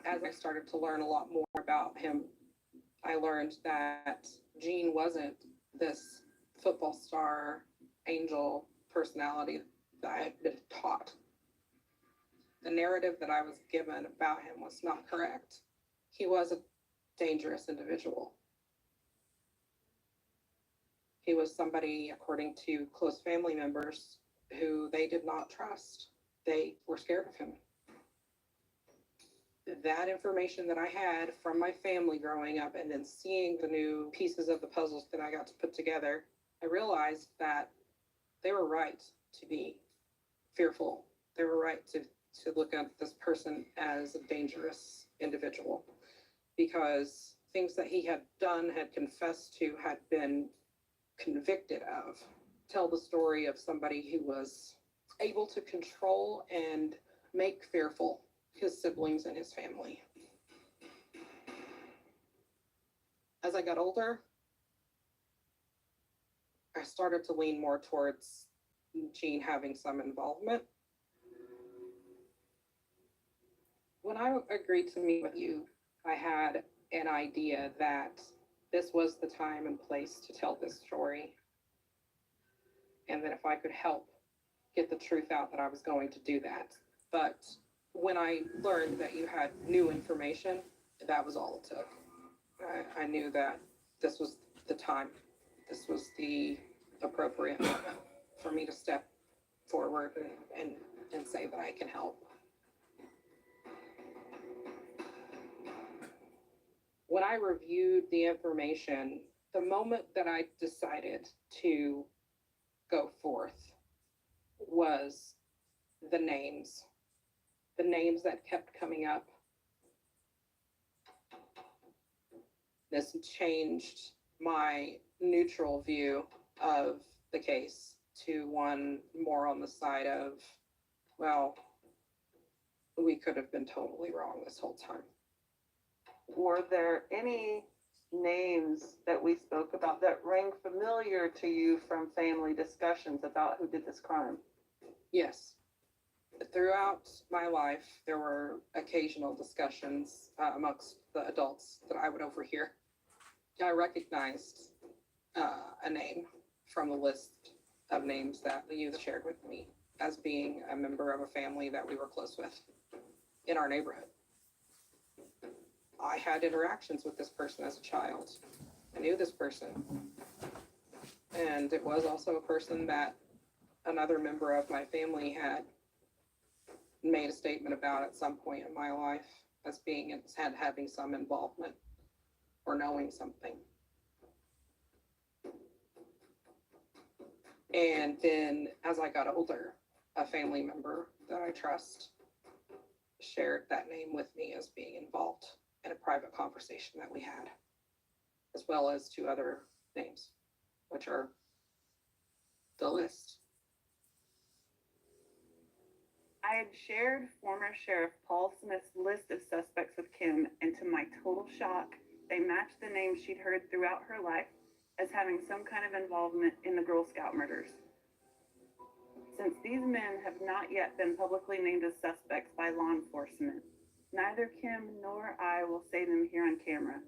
As I started to learn a lot more about him, I learned that Gene wasn't this football star, angel personality that I had been taught. The narrative that I was given about him was not correct. He was a dangerous individual. He was somebody, according to close family members, who they did not trust. They were scared of him. That information that I had from my family growing up and then seeing the new pieces of the puzzles that I got to put together, I realized that they were right to be fearful. They were right to look at this person as a dangerous individual, because things that he had done, had confessed to, had been convicted of. Tell the story of somebody who was able to control and make fearful his siblings and his family. As I got older, I started to lean more towards Gene having some involvement. When I agreed to meet with you, I had an idea that this was the time and place to tell this story, and that if I could help get the truth out, that I was going to do that. But when I learned that you had new information, that was all it took. I knew that this was the time, this was the appropriate moment for me to step forward and say that I can help. When I reviewed the information, the moment that I decided to go forth was the names that kept coming up. This changed my neutral view of the case to one more on the side of, well, we could have been totally wrong this whole time. Were there any names that we spoke about that rang familiar to you from family discussions about who did this crime? Yes. Throughout my life, there were occasional discussions amongst the adults that I would overhear. I recognized a name from the list of names that the youth shared with me as being a member of a family that we were close with in our neighborhood. I had interactions with this person as a child. I knew this person. And it was also a person that another member of my family had made a statement about at some point in my life as being having some involvement or knowing something. And then as I got older, a family member that I trust shared that name with me as being involved in a private conversation that we had, as well as two other names, which are the list. I had shared former Sheriff Paul Smith's list of suspects with Kim, and to my total shock, they matched the names she'd heard throughout her life as having some kind of involvement in the Girl Scout murders. Since these men have not yet been publicly named as suspects by law enforcement, neither Kim nor I will say them here on camera,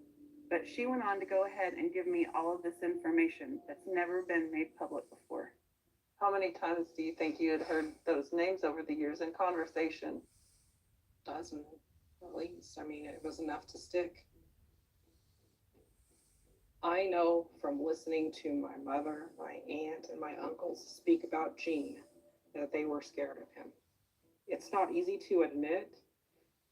but she went on to go ahead and give me all of this information that's never been made public before. How many times do you think you had heard those names over the years in conversation? A dozen, at least. I mean, it was enough to stick. I know from listening to my mother, my aunt, and my uncles speak about Gene that they were scared of him. It's not easy to admit,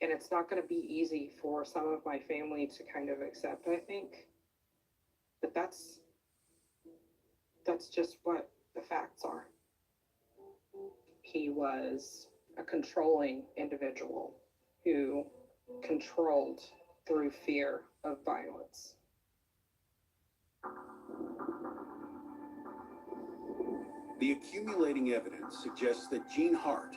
and it's not going to be easy for some of my family to kind of accept, I think. But that's just what the facts are. He was a controlling individual who controlled through fear of violence. The accumulating evidence suggests that Gene Hart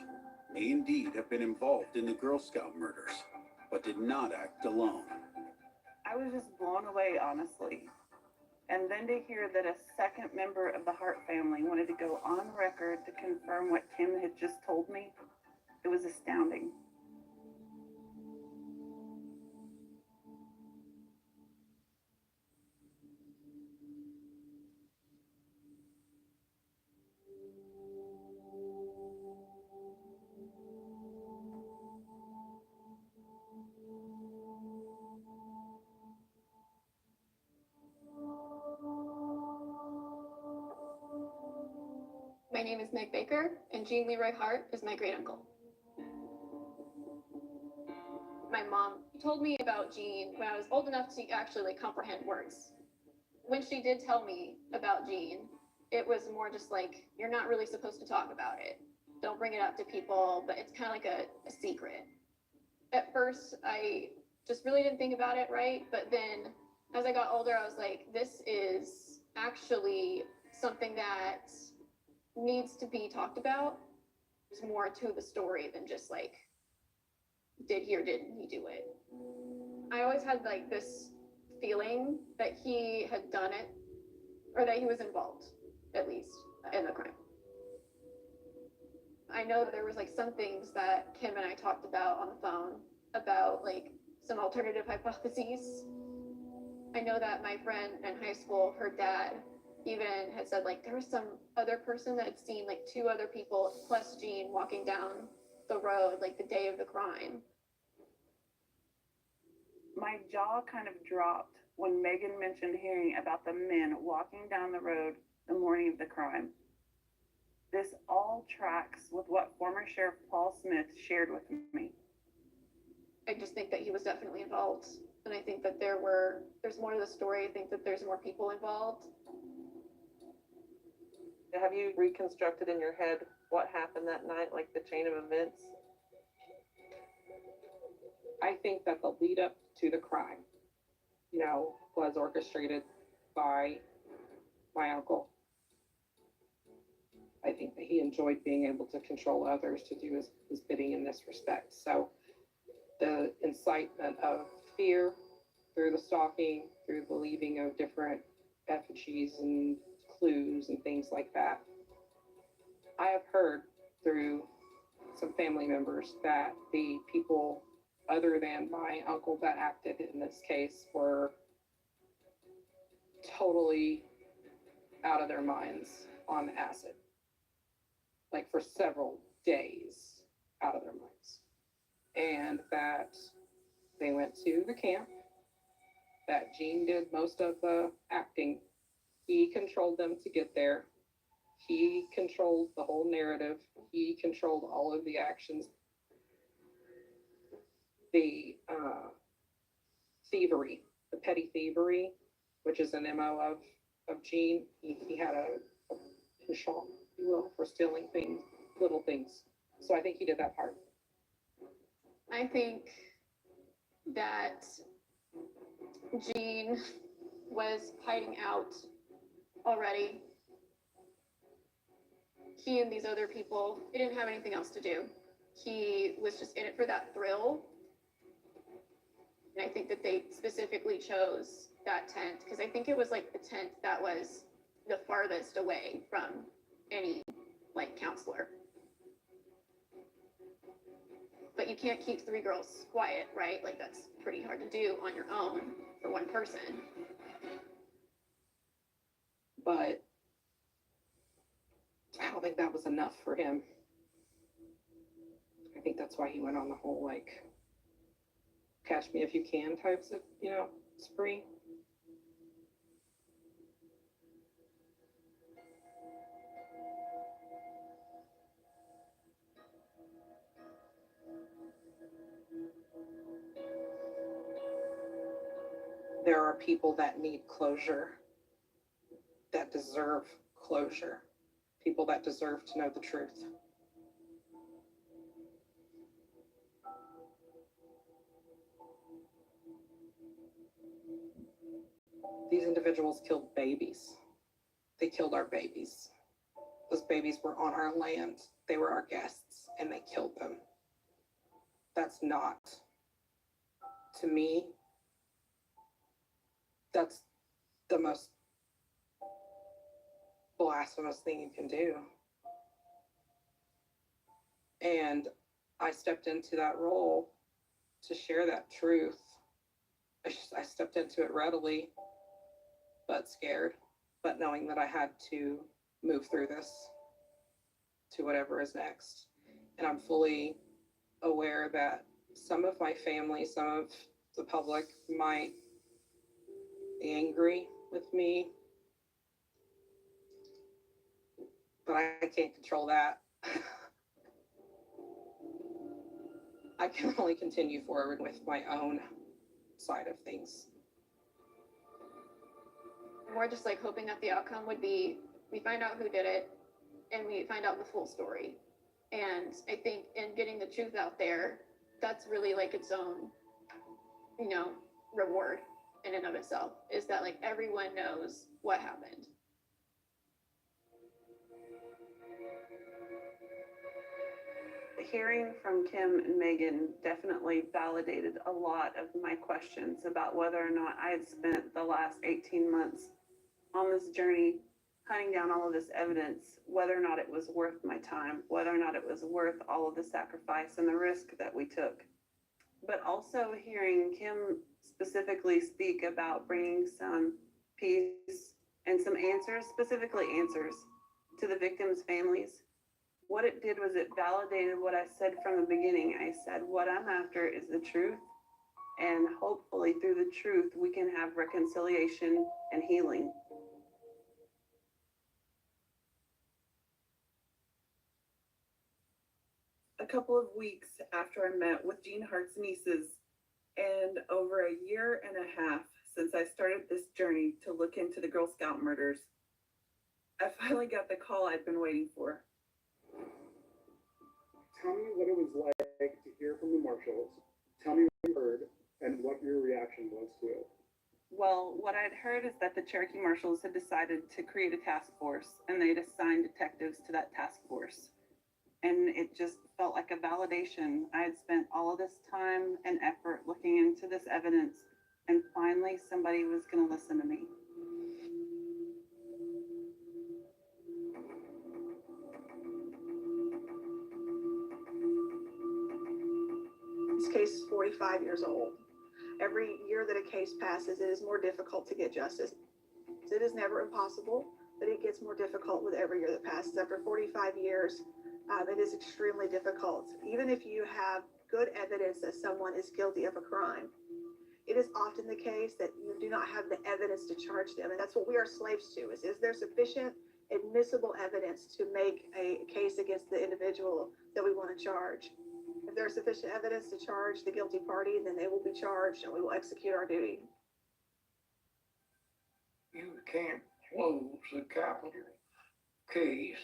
may indeed have been involved in the Girl Scout murders, but did not act alone. I was just blown away, honestly. And then to hear that a second member of the Hart family wanted to go on record to confirm what Kim had just told me, it was astounding. My name is Meg Baker, and Gene Leroy Hart is my great uncle. My mom told me about Gene when I was old enough to actually comprehend words. When she did tell me about Gene, it was more just like, you're not really supposed to talk about it. Don't bring it up to people, but it's kind of like a secret. At first, I just really didn't think about it, right? But then as I got older, I was like, this is actually something that needs to be talked about. There's more to the story than just like, did he or didn't he do it? I always had like this feeling that he had done it, or that he was involved, at least, in the crime. I know that there was like some things that Kim and I talked about on the phone about like some alternative hypotheses. I know that my friend in high school, her dad, even had said like there was some other person that had seen like two other people plus Gene walking down the road like the day of the crime. My jaw kind of dropped when Megan mentioned hearing about the men walking down the road the morning of the crime. This all tracks with what former Sheriff Paul Smith shared with me. I just think that he was definitely involved. And I think that there's more to the story. I think that there's more people involved. Have you reconstructed in your head what happened that night, like the chain of events? I think that the lead up to the crime, was orchestrated by my uncle. I think that he enjoyed being able to control others to do his bidding in this respect. So the incitement of fear through the stalking, through the leaving of different effigies and clues and things like that. I have heard through some family members that the people other than my uncle that acted in this case were totally out of their minds on acid, like for several days out of their minds. And that they went to the camp, that Gene did most of the acting. He controlled them to get there. He controlled the whole narrative. He controlled all of the actions. The thievery, the petty thievery, which is an MO of Gene. He had a penchant, if you will, for stealing things, little things. So I think he did that part. I think that Gene was hiding out already. He and these other people, they didn't have anything else to do. He was just in it for that thrill. And I think that they specifically chose that tent because I think it was like the tent that was the farthest away from any like counselor. But you can't keep 3 girls quiet, right? Like that's pretty hard to do on your own for one person. But I don't think that was enough for him. I think that's why he went on the whole like catch me if you can types of, spree. There are people that need closure, that deserve closure, people that deserve to know the truth. These individuals killed babies. They killed our babies. Those babies were on our land. They were our guests. and they killed them. That's not, to me, that's the most blasphemous thing you can do. And I stepped into that role to share that truth. I stepped into it readily, but scared, but knowing that I had to move through this to whatever is next. And I'm fully aware that some of my family, some of the public might be angry with me, but I can't control that. I can only continue forward with my own side of things. More just like hoping that the outcome would be we find out who did it and we find out the full story. And I think in getting the truth out there, that's really like its own, reward in and of itself, is that like everyone knows what happened. Hearing from Kim and Megan definitely validated a lot of my questions about whether or not I had spent the last 18 months on this journey, hunting down all of this evidence, whether or not it was worth my time, whether or not it was worth all of the sacrifice and the risk that we took. But also hearing Kim specifically speak about bringing some peace and some answers, specifically answers to the victims' families. What it did was it validated what I said from the beginning. I said, what I'm after is the truth. And hopefully through the truth, we can have reconciliation and healing. A couple of weeks after I met with Gene Hart's nieces, and over a year and a half since I started this journey to look into the Girl Scout murders, I finally got the call I'd been waiting for. Tell me what it was like to hear from the marshals. Tell me what you heard and what your reaction was to it. Well, what I'd heard is that the Cherokee Marshals had decided to create a task force, and they'd assigned detectives to that task force. And it just felt like a validation. I had spent all of this time and effort looking into this evidence, and finally somebody was going to listen to me. This case is 45 years old. Every year that a case passes, it is more difficult to get justice. It is never impossible, but it gets more difficult with every year that passes. After 45 years, it is extremely difficult. Even if you have good evidence that someone is guilty of a crime, it is often the case that you do not have the evidence to charge them. And that's what we are slaves to, is there sufficient admissible evidence to make a case against the individual that we want to charge? If there's sufficient evidence to charge the guilty party, then they will be charged and we will execute our duty. You can't close a capital case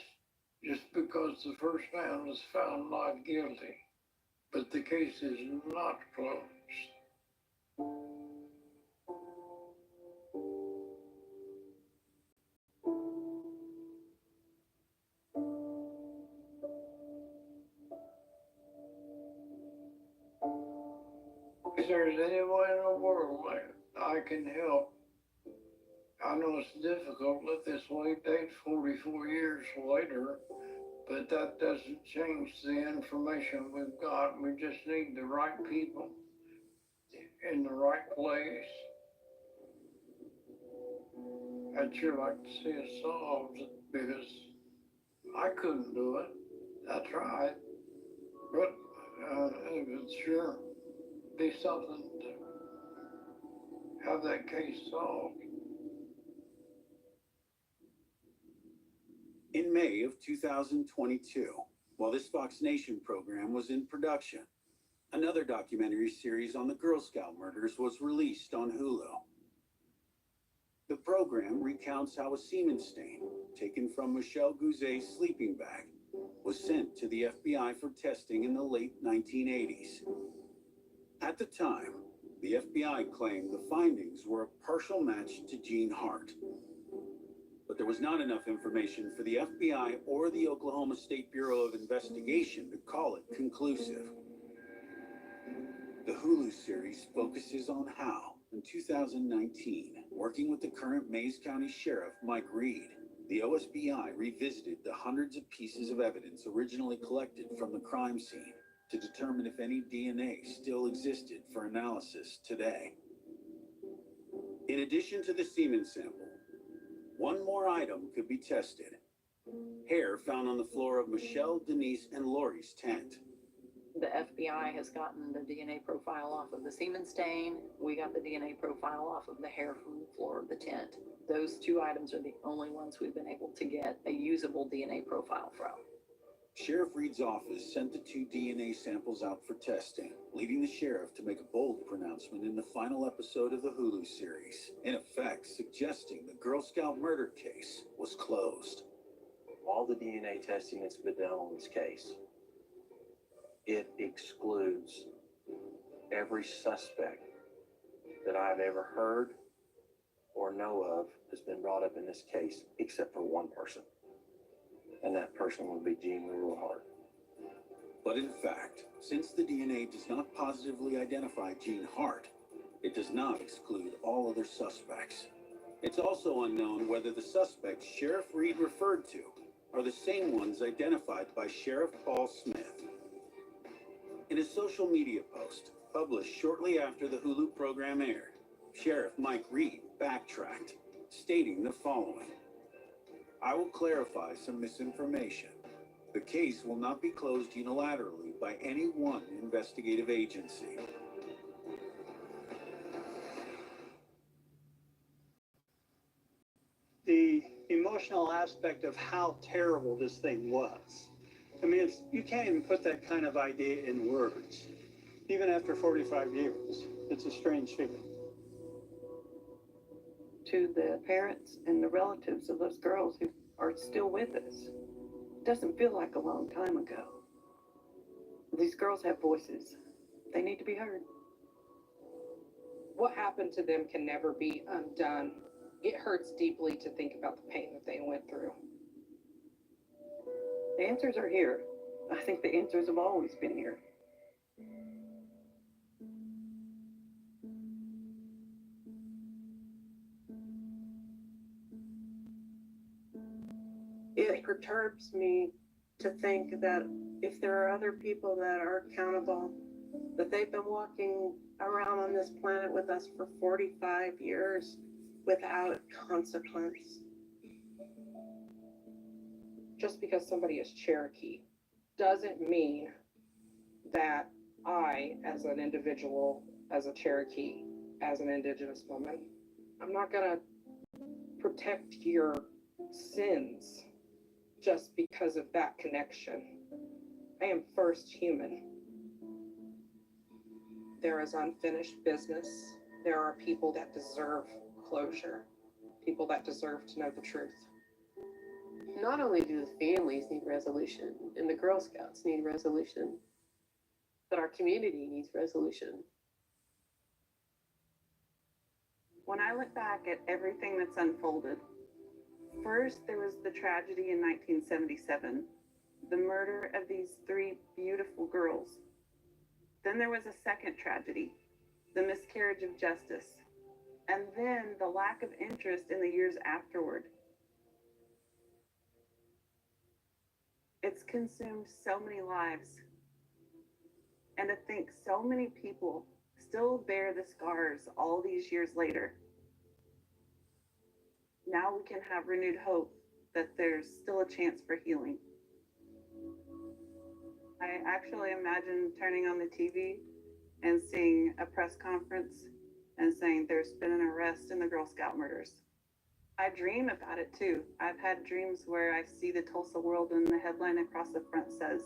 just because the first man was found not guilty, but the case is not closed. If there's anyone in the world that I can help, I know it's difficult at this late date, 44 years later, but that doesn't change the information we've got. We just need the right people in the right place. I'd sure like to see it solved because I couldn't do it. I tried, but it would sure be something to have that case solved. In May of 2022, while this Fox Nation program was in production, another documentary series on the Girl Scout murders was released on Hulu. The program recounts how a semen stain taken from Michelle Gouzet's sleeping bag was sent to the FBI for testing in the late 1980s. At the time, the FBI claimed the findings were a partial match to Gene Hart. But but there was not enough information for the FBI or the Oklahoma State Bureau of Investigation to call it conclusive. The Hulu series focuses on how, in 2019, working with the current Mays County Sheriff Mike Reed, the OSBI revisited the hundreds of pieces of evidence originally collected from the crime scene to determine if any DNA still existed for analysis today. In addition to the semen sample, one more item could be tested. Hair found on the floor of Michelle, Denise, and Lori's tent. The FBI has gotten the DNA profile off of the semen stain. We got the DNA profile off of the hair from the floor of the tent. Those two items are the only ones we've been able to get a usable DNA profile from. Sheriff Reed's office sent the two DNA samples out for testing, leading the sheriff to make a bold pronouncement in the final episode of the Hulu series, in effect suggesting the Girl Scout murder case was closed. All the DNA testing that's been done on this case, it excludes every suspect that I've ever heard or know of that's been brought up in this case, except for one person. And that person would be Gene Ruhlhart. But in fact, since the DNA does not positively identify Gene Hart, it does not exclude all other suspects. It's also unknown whether the suspects Sheriff Reed referred to are the same ones identified by Sheriff Paul Smith. In a social media post published shortly after the Hulu program aired, Sheriff Mike Reed backtracked, stating the following: "I will clarify some misinformation. The case will not be closed unilaterally by any one investigative agency." The emotional aspect of how terrible this thing was. I mean, you can't even put that kind of idea in words. Even after 45 years, it's a strange feeling. To the parents and the relatives of those girls who are still with us, it doesn't feel like a long time ago. These girls have voices. They need to be heard. What happened to them can never be undone. It hurts deeply to think about the pain that they went through. The answers are here. I think the answers have always been here. It perturbs me to think that if there are other people that are accountable, that they've been walking around on this planet with us for 45 years without consequence. Just because somebody is Cherokee doesn't mean that I, as an individual, as a Cherokee, as an Indigenous woman, I'm not gonna protect your sins just because of that connection. I am first human. There is unfinished business. There are people that deserve closure, people that deserve to know the truth. Not only do the families need resolution and the Girl Scouts need resolution, but our community needs resolution. When I look back at everything that's unfolded, first there was the tragedy in 1977, the murder of these three beautiful girls. Then there was a second tragedy, the miscarriage of justice, and then the lack of interest in the years afterward. It's consumed so many lives. And to think so many people still bear the scars all these years later. Now we can have renewed hope that there's still a chance for healing. I actually imagine turning on the TV and seeing a press conference and saying there's been an arrest in the Girl Scout murders. I dream about it too. I've had dreams where I see the Tulsa World and the headline across the front says,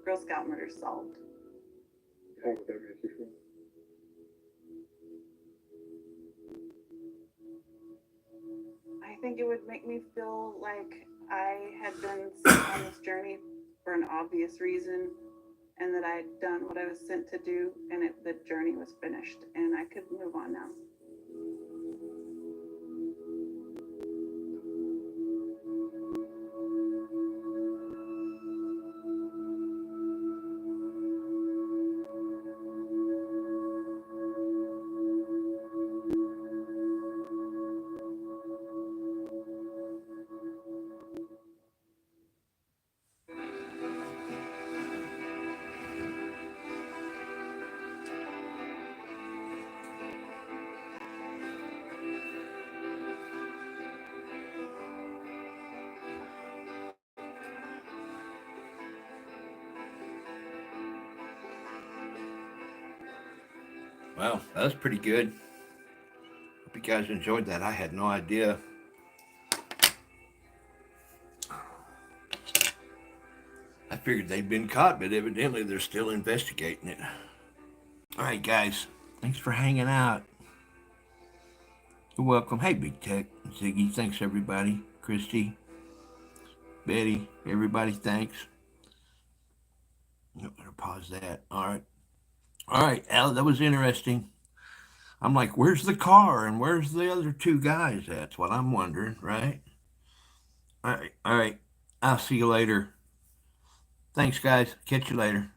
Girl Scout murders solved. How would that make you feel? I think it would make me feel like I had been sent on this journey for an obvious reason and that I had done what I was sent to do and the journey was finished and I could move on now. Well, that was pretty good. Hope you guys enjoyed that. I had no idea. I figured they'd been caught, but evidently they're still investigating it. All right, guys. Thanks for hanging out. You're welcome. Hey, Big Tech, Ziggy. Thanks, everybody. Christy, Betty, everybody, thanks. I'm going to pause that. All right. All right, Al, that was interesting. I'm like, where's the car and where's the other two guys? That's what I'm wondering, right? All right. All right. I'll see you later. Thanks, guys. Catch you later.